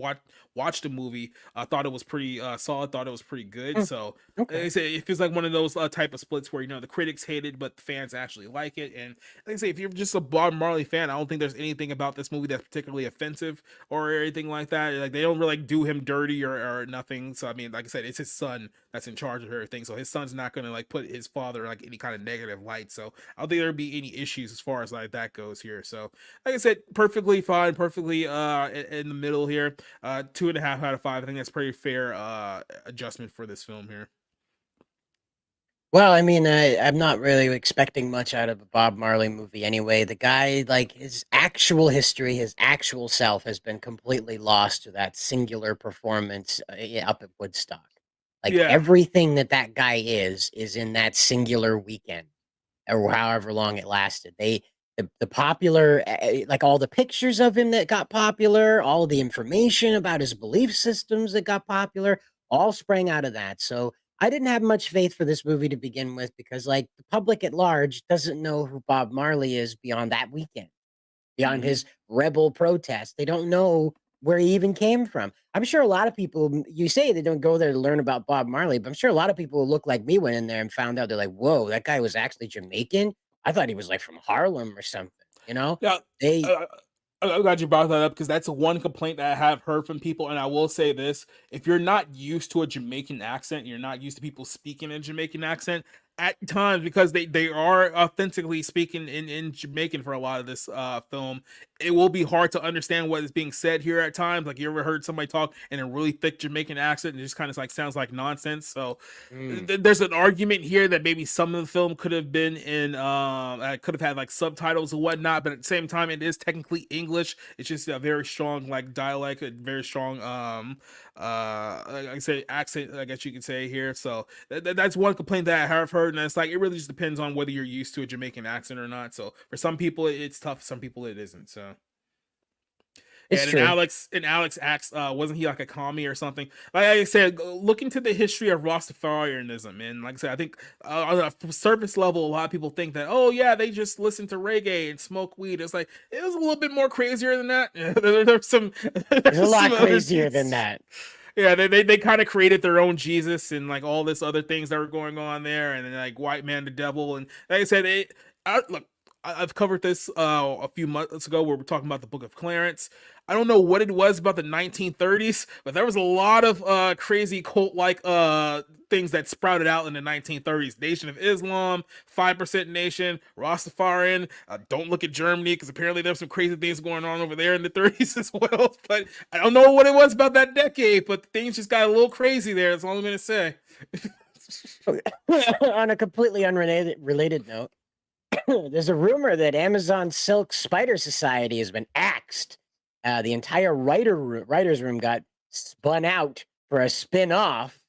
S2: watched the movie thought it was pretty solid. Thought it was pretty good.
S1: Hmm,
S2: So like I
S1: okay.
S2: say, it feels like one of those type of splits where the critics hate it, but the fans actually like it. And like I say, if you're just a Bob Marley fan, I don't think there's anything about this movie that's particularly offensive or anything like that. Like they don't really like do him dirty or nothing. So I mean, like I said, it's his son that's in charge of everything. So his son's not gonna like put his father like any kind of negative light. So I don't think there'd be any issues as far as like that goes here. So like I said, perfectly fine, perfectly in the middle here. 2.5 out of 5. I think that's pretty fair adjustment for this film here.
S1: Well, I mean, I'm not really expecting much out of a Bob Marley movie anyway. The guy, like his actual history, his actual self has been completely lost to that singular performance up at Woodstock. Like
S2: Yeah.
S1: everything that that guy is in that singular weekend or however long it lasted. The popular like all the pictures of him that got popular, all the information about his belief systems that got popular, all sprang out of that. So I didn't have much faith for this movie to begin with because like the public at large doesn't know who Bob Marley is beyond that weekend, beyond
S2: Hmm.
S1: his rebel protest. They don't know where he even came from. I'm sure a lot of people, you say they don't go there to learn about Bob Marley, but I'm sure a lot of people who look like me went in there and found out they're like, whoa, that guy was actually Jamaican. I thought he was like from Harlem or something, you know?
S2: Yeah.
S1: They
S2: Uh, I'm glad you brought that up because that's one complaint that I have heard from people. And I will say this: if you're not used to a Jamaican accent, you're not used to people speaking a Jamaican accent at times because they are authentically speaking in Jamaican for a lot of this film. It will be hard to understand what is being said here at times. Like you ever heard somebody talk in a really thick Jamaican accent and it just kind of like sounds like nonsense. So
S1: mm,
S2: there's an argument here that maybe some of the film could have been in could have had like subtitles and whatnot, but at the same time it is technically English. It's just a very strong like dialect, a very strong like I say accent, I guess you could say here. So that's one complaint that I have heard, and it's like it really just depends on whether you're used to a Jamaican accent or not. So for some people it's tough, some people it isn't. So yeah,
S1: it's true.
S2: And Alex acts wasn't he like a commie or something? Like I said, look into the history of Rastafarianism, and like I said, I think on a surface level, a lot of people think that, oh yeah, they just listen to reggae and smoke weed. It's like it was a little bit more crazier than that. There's some
S1: It's a
S2: there's some
S1: lot
S2: other
S1: crazier than
S2: things.
S1: that.
S2: Yeah, they kind of created their own Jesus and like all this other things that were going on there, and then like white man the devil, and like I said, look, I've covered this a few months ago where we're talking about the Book of Clarence. I don't know what it was about the 1930s, but there was a lot of crazy cult like things that sprouted out in the 1930s. Nation of Islam, 5% Nation, Rastafarian. Don't look at Germany because apparently there's some crazy things going on over there in the 30s as well. But I don't know what it was about that decade, but things just got a little crazy there. That's all I'm gonna say.
S1: On a completely unrelated related note, there's a rumor that Amazon Silk Spider Society has been axed. The entire writers room got spun out for a spin-off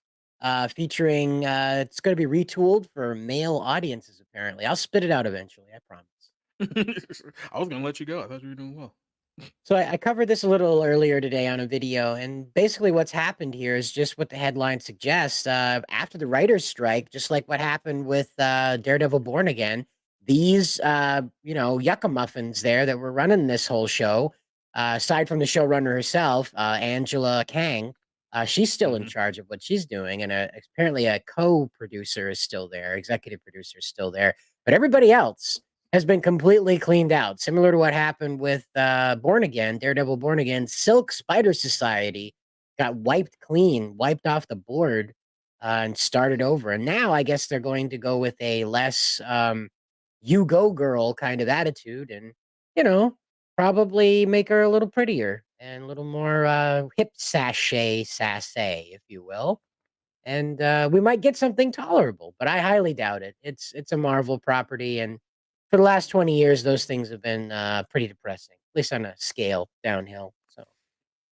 S1: featuring it's going to be retooled for male audiences apparently. I'll spit it out eventually, I promise.
S2: I was gonna let you go. I thought you were doing well.
S1: So I covered this a little earlier today on a video, and basically what's happened here is just what the headline suggests. After the writers' strike, just like what happened with Daredevil Born Again, these yucca muffins there that were running this whole show, aside from the showrunner herself, Angela Kang, she's still in
S2: Hmm.
S1: charge of what she's doing, and apparently a co-producer is still there, executive producer is still there, but everybody else has been completely cleaned out, similar to what happened with Born Again, Daredevil Born Again, Silk Spider Society got wiped clean, wiped off the board, and started over. And now I guess they're going to go with a less "you go girl" kind of attitude, and you know, probably make her a little prettier and a little more hip sassy, if you will. And we might get something tolerable, but I highly doubt it. It's a Marvel property, and for the last 20 years, those things have been pretty depressing, at least on a scale downhill. So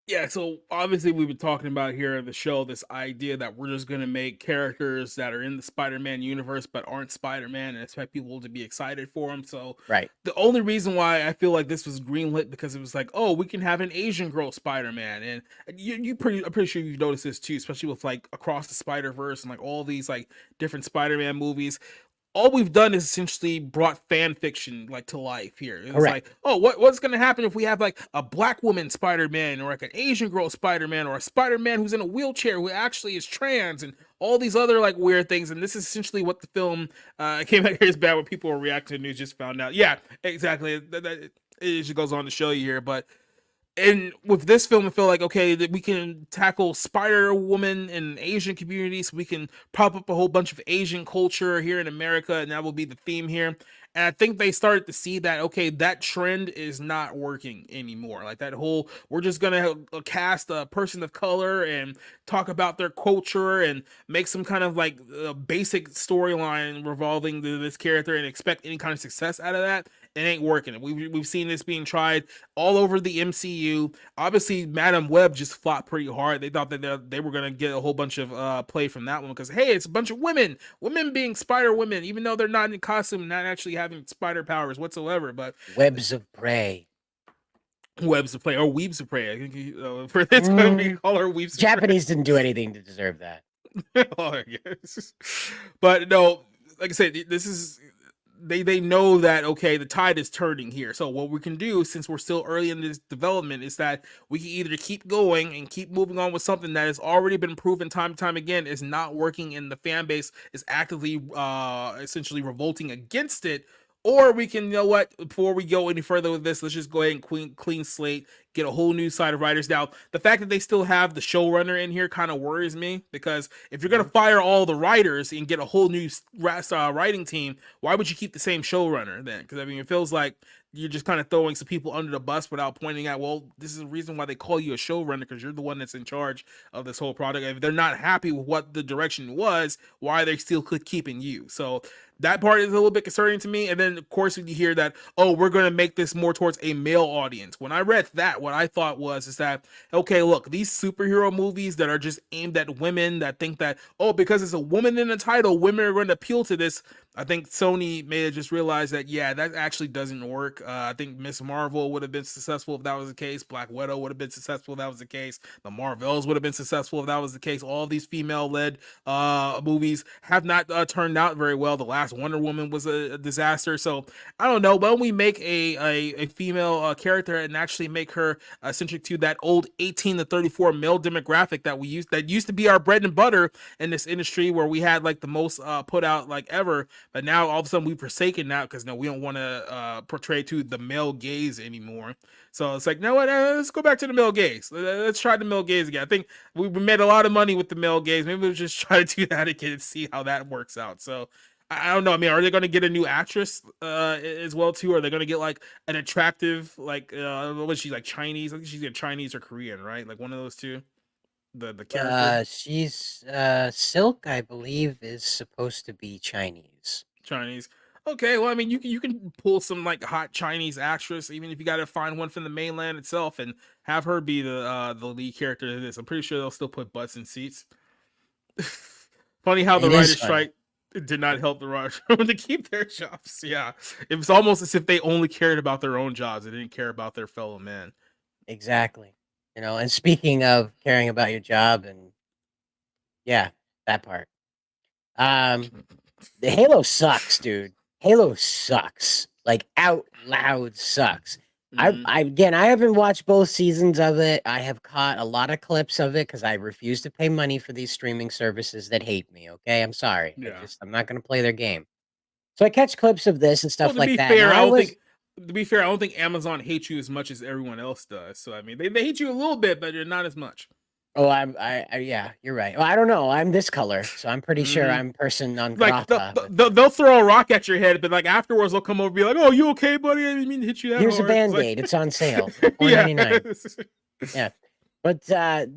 S2: Yeah, so obviously we've been talking about here in the show this idea that we're just gonna make characters that are in the Spider-Man universe but aren't Spider-Man and expect people to be excited for them. So
S1: right,
S2: the only reason why I feel like this was greenlit because it was like, oh, we can have an Asian girl Spider-Man, and I'm pretty sure you've noticed this too, especially with like Across the Spider-Verse and like all these like different Spider-Man movies. All we've done is essentially brought fan fiction like to life here. It was
S1: correct.
S2: like, oh, what's gonna happen if we have like a black woman Spider-Man or like an Asian girl Spider-Man or a Spider-Man who's in a wheelchair who actually is trans and all these other like weird things. And this is essentially what the film came out here is bad when people were reacting to news just found out. Yeah, exactly. It just goes on to show you here, but and with this film, I feel like okay that we can tackle Spider Woman in Asian communities. We can prop up a whole bunch of Asian culture here in America, and that will be the theme here. And I think they started to see that okay, that trend is not working anymore. Like that whole we're just gonna cast a person of color and talk about their culture and make some kind of like basic storyline revolving this character and expect any kind of success out of that. It ain't working. We've seen this being tried all over the MCU. Obviously, Madam Web just flopped pretty hard. They thought that they were gonna get a whole bunch of play from that one because hey, it's a bunch of women being Spider Women, even though they're not in costume, not actually having spider powers whatsoever. But
S1: Webs of prey.
S2: webs of play or weaves of prey. I think for this one, we call her weaves of prey.
S1: Japanese didn't do anything to deserve that.
S2: Oh, I guess. But no, like I said, this is they know that okay, the tide is turning here. So what we can do, since we're still early in this development, is that we can either keep going and keep moving on with something that has already been proven time and time again is not working and the fan base is actively essentially revolting against it. Or we can, you know what, before we go any further with this, let's just go ahead and clean slate, get a whole new side of writers. Now, the fact that they still have the showrunner in here kind of worries me because if you're going to fire all the writers and get a whole new writing team, why would you keep the same showrunner then? Because, I mean, it feels like you're just kind of throwing some people under the bus without pointing out, well, this is the reason why they call you a showrunner because you're the one that's in charge of this whole product. If they're not happy with what the direction was, why are they still keeping you? So that part is a little bit concerning to me. And then, of course, when you hear that, oh, we're going to make this more towards a male audience. When I read that, what I thought is that, okay, look, these superhero movies that are just aimed at women that think that, oh, because it's a woman in the title, women are going to appeal to this. I think Sony may have just realized that, yeah, that actually doesn't work. I think Miss Marvel would have been successful if that was the case. Black Widow would have been successful if that was the case. The Marvels would have been successful if that was the case. All these female-led movies have not turned out very well. The last Wonder Woman was a disaster. So I don't know. Why don't we make a female character and actually make her centric to that old 18 to 34 male demographic that used to be our bread and butter in this industry where we had like the most put out like ever. But now all of a sudden we've forsaken that because no, we don't want to portray to the male gaze anymore. So it's like, no, what? Let's go back to the male gaze. Let's try the male gaze again. I think we made a lot of money with the male gaze. Maybe we'll just try to do that again and see how that works out. So I don't know. I mean, are they going to get a new actress as well too? Or are they going to get like an attractive like was she like Chinese? I think she's either Chinese or Korean, right? Like one of those two. The character
S1: She's Silk, I believe, is supposed to be Chinese.
S2: Chinese. Okay, well, I mean, you can pull some like hot Chinese actress, even if you got to find one from the mainland itself, and have her be the lead character of this. I'm pretty sure they'll still put butts in seats. Funny how the
S1: It is
S2: writer's
S1: funny.
S2: strike did not help the writers to keep their jobs. Yeah, it was almost as if they only cared about their own jobs; they didn't care about their fellow men.
S1: Exactly. You know, and speaking of caring about your job and yeah, that part. Um, the Halo sucks, dude. Halo sucks. Like out loud sucks.
S2: Mhm.
S1: I haven't watched both seasons of it. I have caught a lot of clips of it because I refuse to pay money for these streaming services that hate me. Okay, I'm sorry.
S2: Yeah.
S1: I'm not gonna play their game. So I catch clips of this and
S2: Well,
S1: stuff like that. And
S2: to be fair, I don't think Amazon hates you as much as everyone else does. So I mean, they hate you a little bit, but not as much.
S1: Oh, yeah, you're right. Well, I don't know. I'm this color, so I'm pretty sure
S2: Hmm.
S1: I'm person non
S2: Like
S1: grata. But
S2: they'll throw a rock at your head, but like afterwards they'll come over and be like, "Oh, you okay, buddy? I didn't mean to hit you that
S1: here's a
S2: hard." It's like,
S1: Band-Aid. It's on sale,
S2: yeah.
S1: 4.99. Yeah. But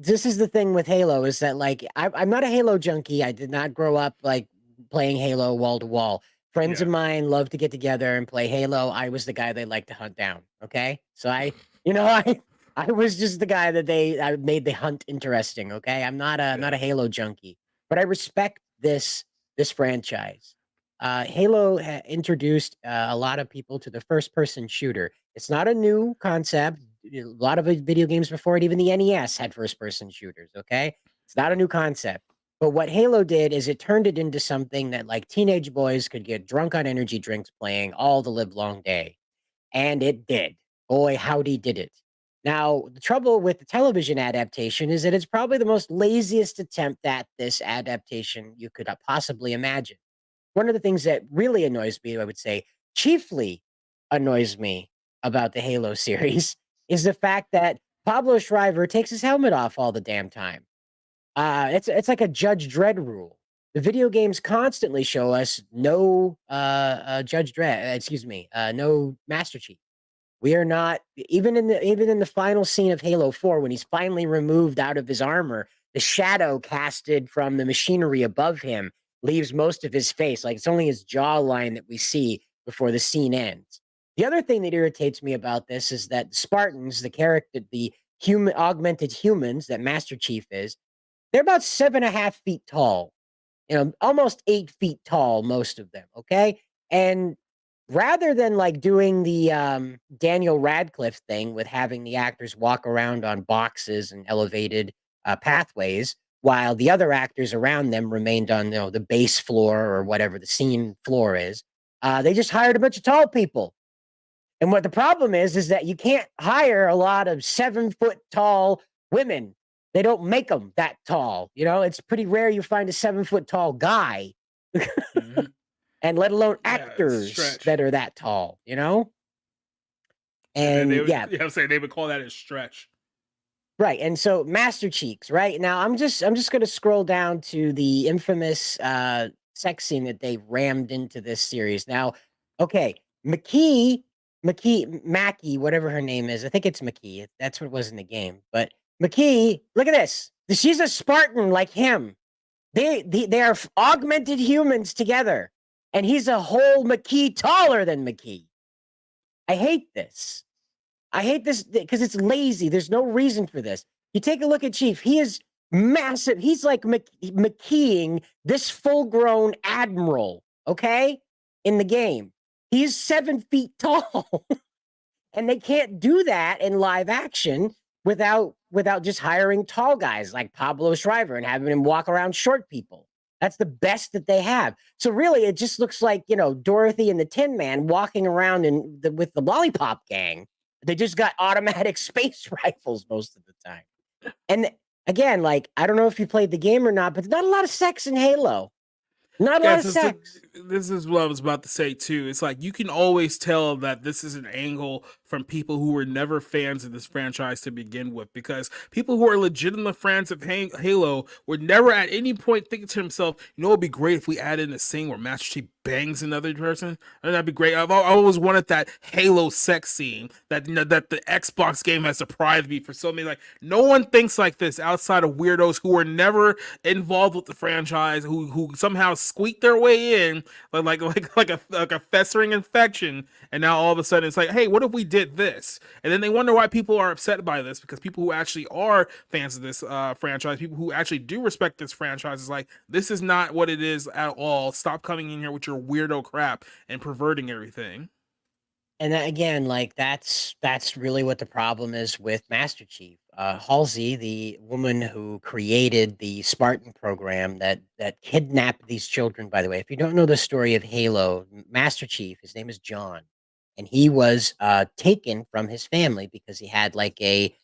S1: this is the thing with Halo is that like I'm not a Halo junkie. I did not grow up like playing Halo wall to wall. Friends of
S2: Yeah.
S1: mine love to get together and play Halo. I was the guy they like to hunt down. Okay, so you know, I was just the guy that I made the hunt interesting. Okay, I'm not a
S2: Yeah.
S1: Halo junkie, but I respect this franchise. Halo introduced a lot of people to the first person shooter. It's not a new concept. A lot of video games before it, even the NES had first person shooters. Okay. It's not a new concept. But what Halo did is it turned it into something that like teenage boys could get drunk on energy drinks playing all the live long day. And it did. Boy, howdy did it. Now, the trouble with the television adaptation is that it's probably the most laziest attempt at this adaptation you could possibly imagine. One of the things that really annoys me, I would say, chiefly annoys me about the Halo series is the fact that Pablo Schreiber takes his helmet off all the damn time. It's like a Judge Dredd rule. The video games constantly show us no Judge Dredd, excuse me, no Master Chief. We are not even in the final scene of Halo 4 when he's finally removed out of his armor, the shadow casted from the machinery above him leaves most of his face. Like it's only his jawline that we see before the scene ends. The other thing that irritates me about this is that Spartans, the character, the human augmented humans that Master Chief is, they're about 7.5 feet tall, almost 8 feet tall, most of them. Okay. And rather than like doing the Daniel Radcliffe thing with having the actors walk around on boxes and elevated pathways, while the other actors around them remained on the base floor or whatever the scene floor is, they just hired a bunch of tall people. And what the problem is that you can't hire a lot of 7 foot tall women. They don't make them that tall. It's pretty rare you find a 7 foot tall guy,
S2: Hmm.
S1: and let alone
S2: Yeah, it's a
S1: actors
S2: stretch.
S1: that are that tall.
S2: And then they
S1: And
S2: would,
S1: yeah,
S2: yeah, I'm saying they would call that a stretch.
S1: right. And so Master Cheeks, right? Now I'm just gonna scroll down to the infamous sex scene that they rammed into this series. Now, okay, Mackie, whatever her name is, I think it's McKee. That's what it was in the game. But McKee, look at this. She's a Spartan like him. They are augmented humans together. And he's a whole McKee taller than McKee. I hate this. I hate this because it's lazy. There's no reason for this. You take a look at Chief. He is massive. He's like McKeeing this full-grown admiral, okay, in the game. He's 7 feet tall, and they can't do that in live action without just hiring tall guys like Pablo Schreiber and having him walk around short people. That's the best that they have. So really, it just looks like Dorothy and the Tin Man walking around with the Lollipop Gang. They just got automatic space rifles most of the time. And again, like I don't know if you played the game or not, but there's not a lot of sex in Halo. Not a
S2: Yeah,
S1: lot of sex.
S2: this is what I was about to say too. It's like you can always tell that this is an angle from people who were never fans of this franchise to begin with, because people who are legitimate fans of Halo were never at any point thinking to themselves, it'd be great if we added in a scene where Master Chief bangs another person. And that'd be great. I've always wanted that Halo sex scene that that the Xbox game has surprised me for so many. Like no one thinks like this outside of weirdos who were never involved with the franchise, who somehow squeaked their way in like a festering infection, and now all of a sudden it's like, hey, what if we did this? And then they wonder why people are upset by this, because people who actually are fans of this franchise, people who actually do respect this franchise, is like, this is not what it is at all. Stop coming in here with your weirdo crap and perverting everything.
S1: And that, again, like that's really what the problem is with Master Chief. Halsey, the woman who created the Spartan program that kidnapped these children. By the way, if you don't know the story of Halo, Master Chief, his name is John, and he was taken from his family because he had like a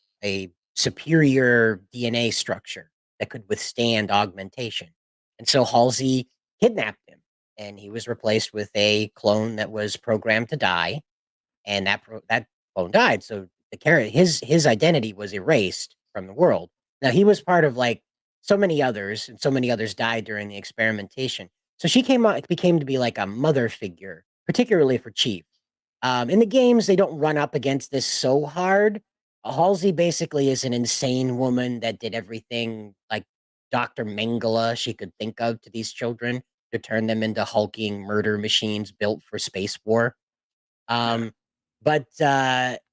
S1: superior DNA structure that could withstand augmentation, and so Halsey kidnapped him, and he was replaced with a clone that was programmed to die, and that clone died. So his identity was erased from the world. Now he was part of like so many others, and so many others died during the experimentation. So she became to be like a mother figure, particularly for Chief. In the games, they don't run up against this so hard. Halsey basically is an insane woman that did everything like Dr. Mengele she could think of to these children to turn them into hulking murder machines built for space war.
S2: Yeah.
S1: But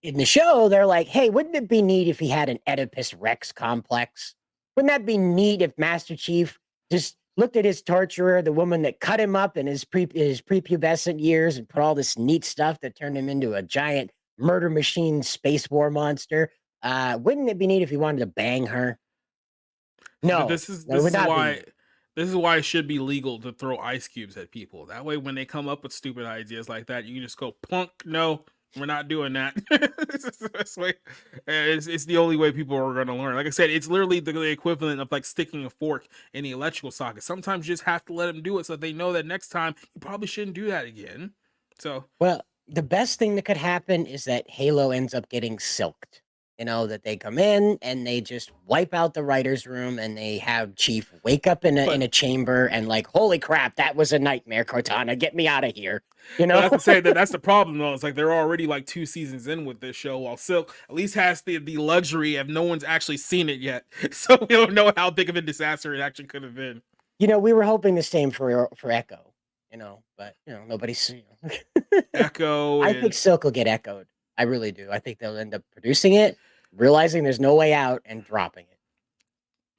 S1: in the show, they're like, hey, wouldn't it be neat if he had an Oedipus Rex complex? Wouldn't that be neat if Master Chief just looked at his torturer, the woman that cut him up in his prepubescent years, and put all this neat stuff that turned him into a giant murder machine space war monster? Wouldn't it be neat if he wanted to bang her? No,
S2: This is
S1: that
S2: this
S1: would
S2: is
S1: not be
S2: why
S1: neat.
S2: this is why it should be legal to throw ice cubes at people. That way, when they come up with stupid ideas like that, you can just go plunk. No, we're not doing that. This is the best way. It's the only way people are going to learn. Like I said, it's literally the equivalent of like sticking a fork in the electrical socket. Sometimes you just have to let them do it so they know that next time you probably shouldn't do that again. So
S1: Well, the best thing that could happen is that Halo ends up getting silked. That they come in and they just wipe out the writer's room and they have Chief wake up in a
S2: but
S1: chamber and like, holy crap, that was a nightmare, Cortana. Get me out of here. You
S2: But
S1: know?
S2: that's to say that that's the problem though. It's like they're already like 2 seasons in with this show, while Silk at least has the luxury of no one's actually seen it yet, so we don't know how big of a disaster it actually could have been.
S1: We were hoping the same for Echo, but nobody's seen.
S2: Echo
S1: I think
S2: and
S1: Silk will get echoed. I really do. I think they'll end up producing it, realizing there's no way out, and dropping it.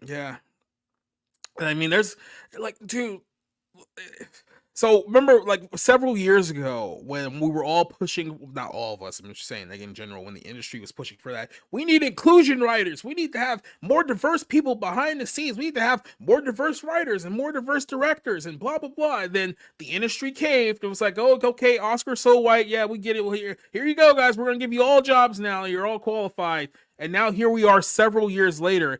S2: yeah, I mean, there's like, dude. So remember, like several years ago, when we were all pushing, not all of us, I'm just saying, like in general, when the industry was pushing for that, we need inclusion writers. We need to have more diverse people behind the scenes. We need to have more diverse writers and more diverse directors and blah blah blah. And then the industry caved. It was like, oh, okay, Oscar so white, yeah, we get it. Well, here you go, guys. We're gonna give you all jobs now. You're all qualified. And now here we are, several years later.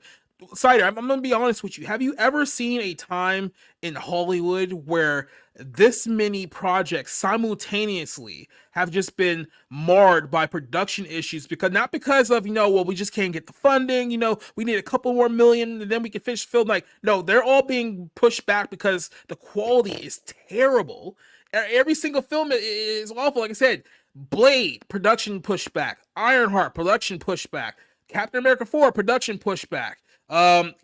S2: Cider, I'm gonna be honest with you. Have you ever seen a time in Hollywood where this many projects simultaneously have just been marred by production issues? Because not because of, well, we just can't get the funding, we need a couple more million and then we can finish film. Like, no, they're all being pushed back because the quality is terrible. Every single film is awful. Like I said, Blade production pushback, Ironheart production pushback, Captain America 4 production pushback,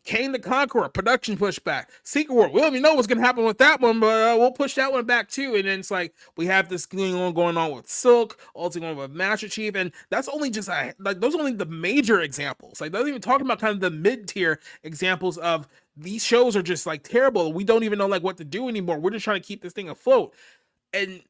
S2: Kane the Conqueror production pushback, Secret War. We don't even know what's gonna happen with that one, but we'll push that one back too. And then it's like we have this going on with Silk, also going on with Master Chief, and that's only just like those are only the major examples. Like, those even talking about kind of the mid tier examples of these shows are just like terrible. We don't even know like what to do anymore. We're just trying to keep this thing afloat. And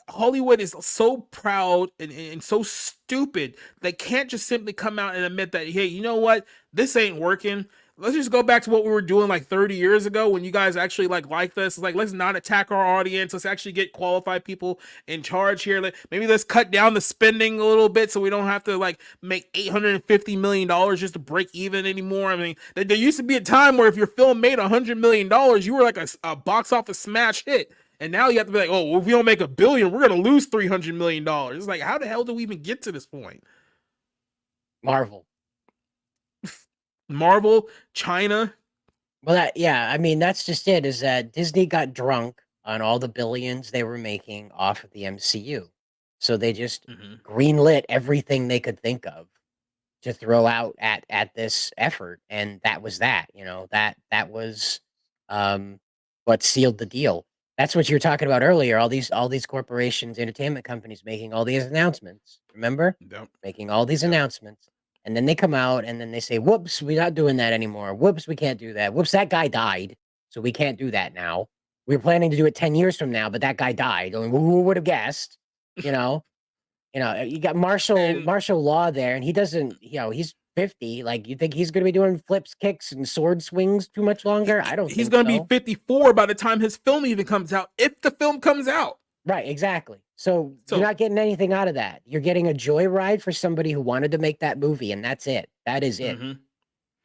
S2: Hollywood is so proud and so stupid they can't just simply come out and admit that, hey, you know what, this ain't working. Let's just go back to what we were doing like 30 years ago when you guys actually like this. It's like, let's not attack our audience. Let's actually get qualified people in charge here. Maybe let's cut down the spending a little bit so we don't have to like make $850 million just to break even anymore. I mean, there used to be a time where if your film made $100 million, you were like a box office smash hit. And now you have to be like, oh, well, if we don't make $1 billion, we're going to lose $300 million. It's like, how the hell do we even get to this point?
S1: Marvel.
S2: Marvel, China.
S1: Well, yeah, I mean, that's just it, is that Disney got drunk on all the billions they were making off of the MCU. So they just greenlit everything they could think of to throw out at this effort. And that was that, that was what sealed the deal. That's what you were talking about earlier. All these corporations, entertainment companies making all these announcements. Remember?
S2: Yep.
S1: Making all these announcements. And then they come out and then they say, whoops, we're not doing that anymore. Whoops, we can't do that. Whoops, that guy died. So we can't do that now. We were planning to do it 10 years from now, but that guy died. I mean, who would have guessed? You know? You got martial law there, and he doesn't, he's 50. Like, you think he's gonna be doing flips, kicks, and sword swings too much longer? I don't
S2: He's
S1: think
S2: going to
S1: so.
S2: be 54 by the time his film even comes out, if the film comes out.
S1: Right, exactly. So you're not getting anything out of that. You're getting a joyride for somebody who wanted to make that movie, and that's it. That is it.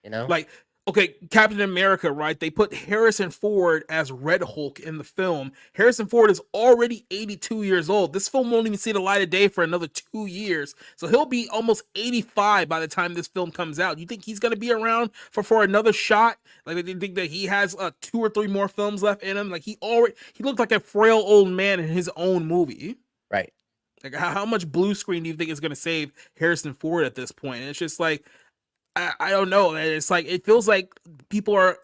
S2: Like, okay, Captain America, right? They put Harrison Ford as Red Hulk in the film. Harrison Ford is already 82 years old. This film won't even see the light of day for another 2 years. So he'll be almost 85 by the time this film comes out. You think he's going to be around for another shot? Like, they think that he has 2 or 3 more films left in him? Like, he looked like a frail old man in his own movie.
S1: Right.
S2: Like, how much blue screen do you think is going to save Harrison Ford at this point? And it's just like, I don't know. It's like, it feels like people are.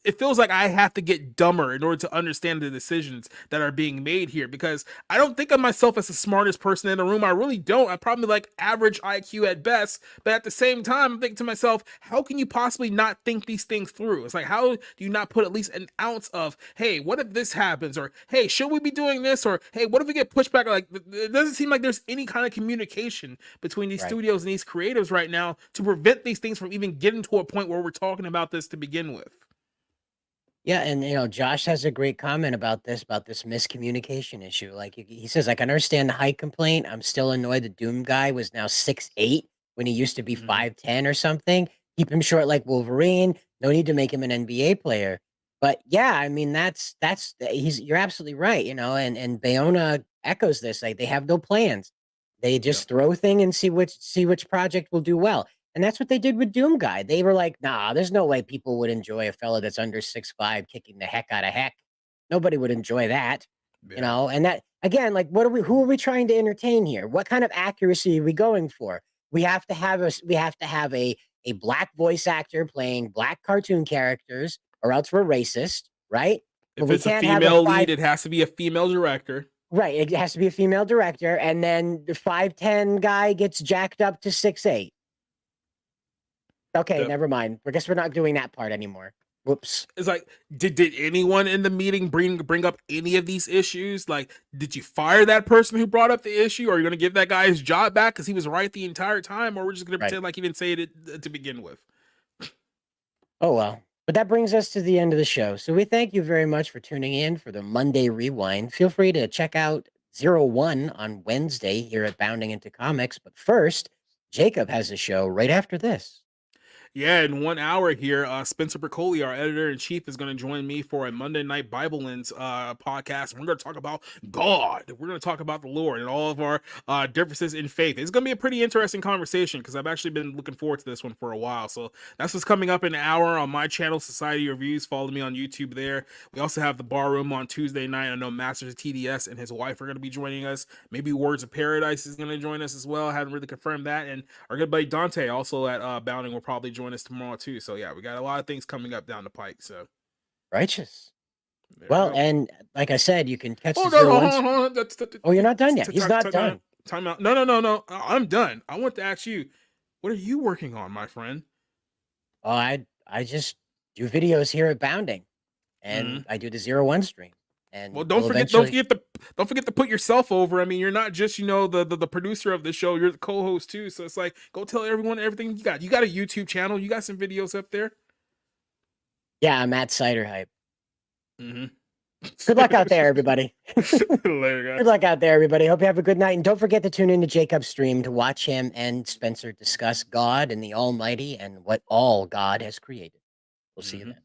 S2: It feels like I have to get dumber in order to understand the decisions that are being made here, because I don't think of myself as the smartest person in the room. I really don't. I'm probably like average IQ at best. But at the same time, I'm thinking to myself, how can you possibly not think these things through? It's like, how do you not put at least an ounce of, hey, what if this happens? Or, hey, should we be doing this? Or, hey, what if we get pushed back? Like, it doesn't seem like there's any kind of communication between these
S1: Right.
S2: studios and these creatives right now to prevent these things from even getting to a point where we're talking about this to begin with.
S1: Yeah, and Josh has a great comment about this miscommunication issue. Like he says, I can understand the height complaint. I'm still annoyed the Doom guy was now 6'8" when he used to be
S2: Mhm.
S1: 5'10" or something. Keep him short like Wolverine. No need to make him an NBA player. But yeah, I mean you're absolutely right, and Bayona echoes this. Like they have no plans. They
S2: Yeah.
S1: just throw thing and see which project will do well. And that's what they did with Doom Guy. They were like, nah, there's no way people would enjoy a fella that's under 6'5" kicking the heck out of heck. Nobody would enjoy that,
S2: Yeah.
S1: and that again, like who are we trying to entertain here? What kind of accuracy are we going for? We have to have a black voice actor playing black cartoon characters, or else we're racist, right? But
S2: If
S1: we
S2: it's a
S1: can't have a
S2: female lead,
S1: five.
S2: it has to be a female director.
S1: Right, it has to be a female director, and then the 5'10" guy gets jacked up to 6'8". Okay,
S2: Yep.
S1: never mind. I guess we're not doing that part anymore. Whoops.
S2: It's like, did anyone in the meeting bring up any of these issues? Like, did you fire that person who brought up the issue? Or are you going to give that guy his job back because he was right the entire time? Or we're just going to
S1: Right.
S2: pretend like he didn't say it to begin with?
S1: Oh, well. But that brings us to the end of the show. So we thank you very much for tuning in for the Monday Rewind. Feel free to check out 01 on Wednesday here at Bounding Into Comics. But first, Jacob has a show right after this.
S2: Yeah, in 1 hour here, Spencer Bercoli, our editor-in-chief, is going to join me for a Monday Night Bible Lens podcast. We're going to talk about God. We're going to talk about the Lord and all of our differences in faith. It's going to be a pretty interesting conversation because I've actually been looking forward to this one for a while. So that's what's coming up in an hour on my channel, Society Reviews. Follow me on YouTube there. We also have the Bar Room on Tuesday night. I know Masters of TDS and his wife are going to be joining us. Maybe Words of Paradise is going to join us as well. I haven't really confirmed that. And our good buddy Dante, also at Bounding, will probably join us tomorrow too. So yeah, we got a lot of things coming up down the pike. So
S1: Righteous.
S2: there we
S1: Well,
S2: go.
S1: and like I said, you can catch the
S2: Hold on,
S1: 01.
S2: hold on.
S1: Oh, you're not done yet. He's not done.
S2: Time out. No. I'm done. I want to ask you, what are you working on, my friend?
S1: Oh, I just do videos here at Bounding,
S2: Mhm.
S1: and I do the 01 stream. And
S2: Well,
S1: we'll eventually.
S2: don't forget to put yourself over. I mean, you're not just the producer of the show. You're the co-host too. So it's like, go tell everyone everything you got. You got a YouTube channel. You got some videos up there.
S1: Yeah, I'm at Cider Hype.
S2: Mm-hmm.
S1: Good luck out there, everybody.
S2: Later, guys.
S1: Good luck out there, everybody. Hope you have a good night. And don't forget to tune into Jacob's stream to watch him and Spencer discuss God and the Almighty and what all God has created. We'll see you then.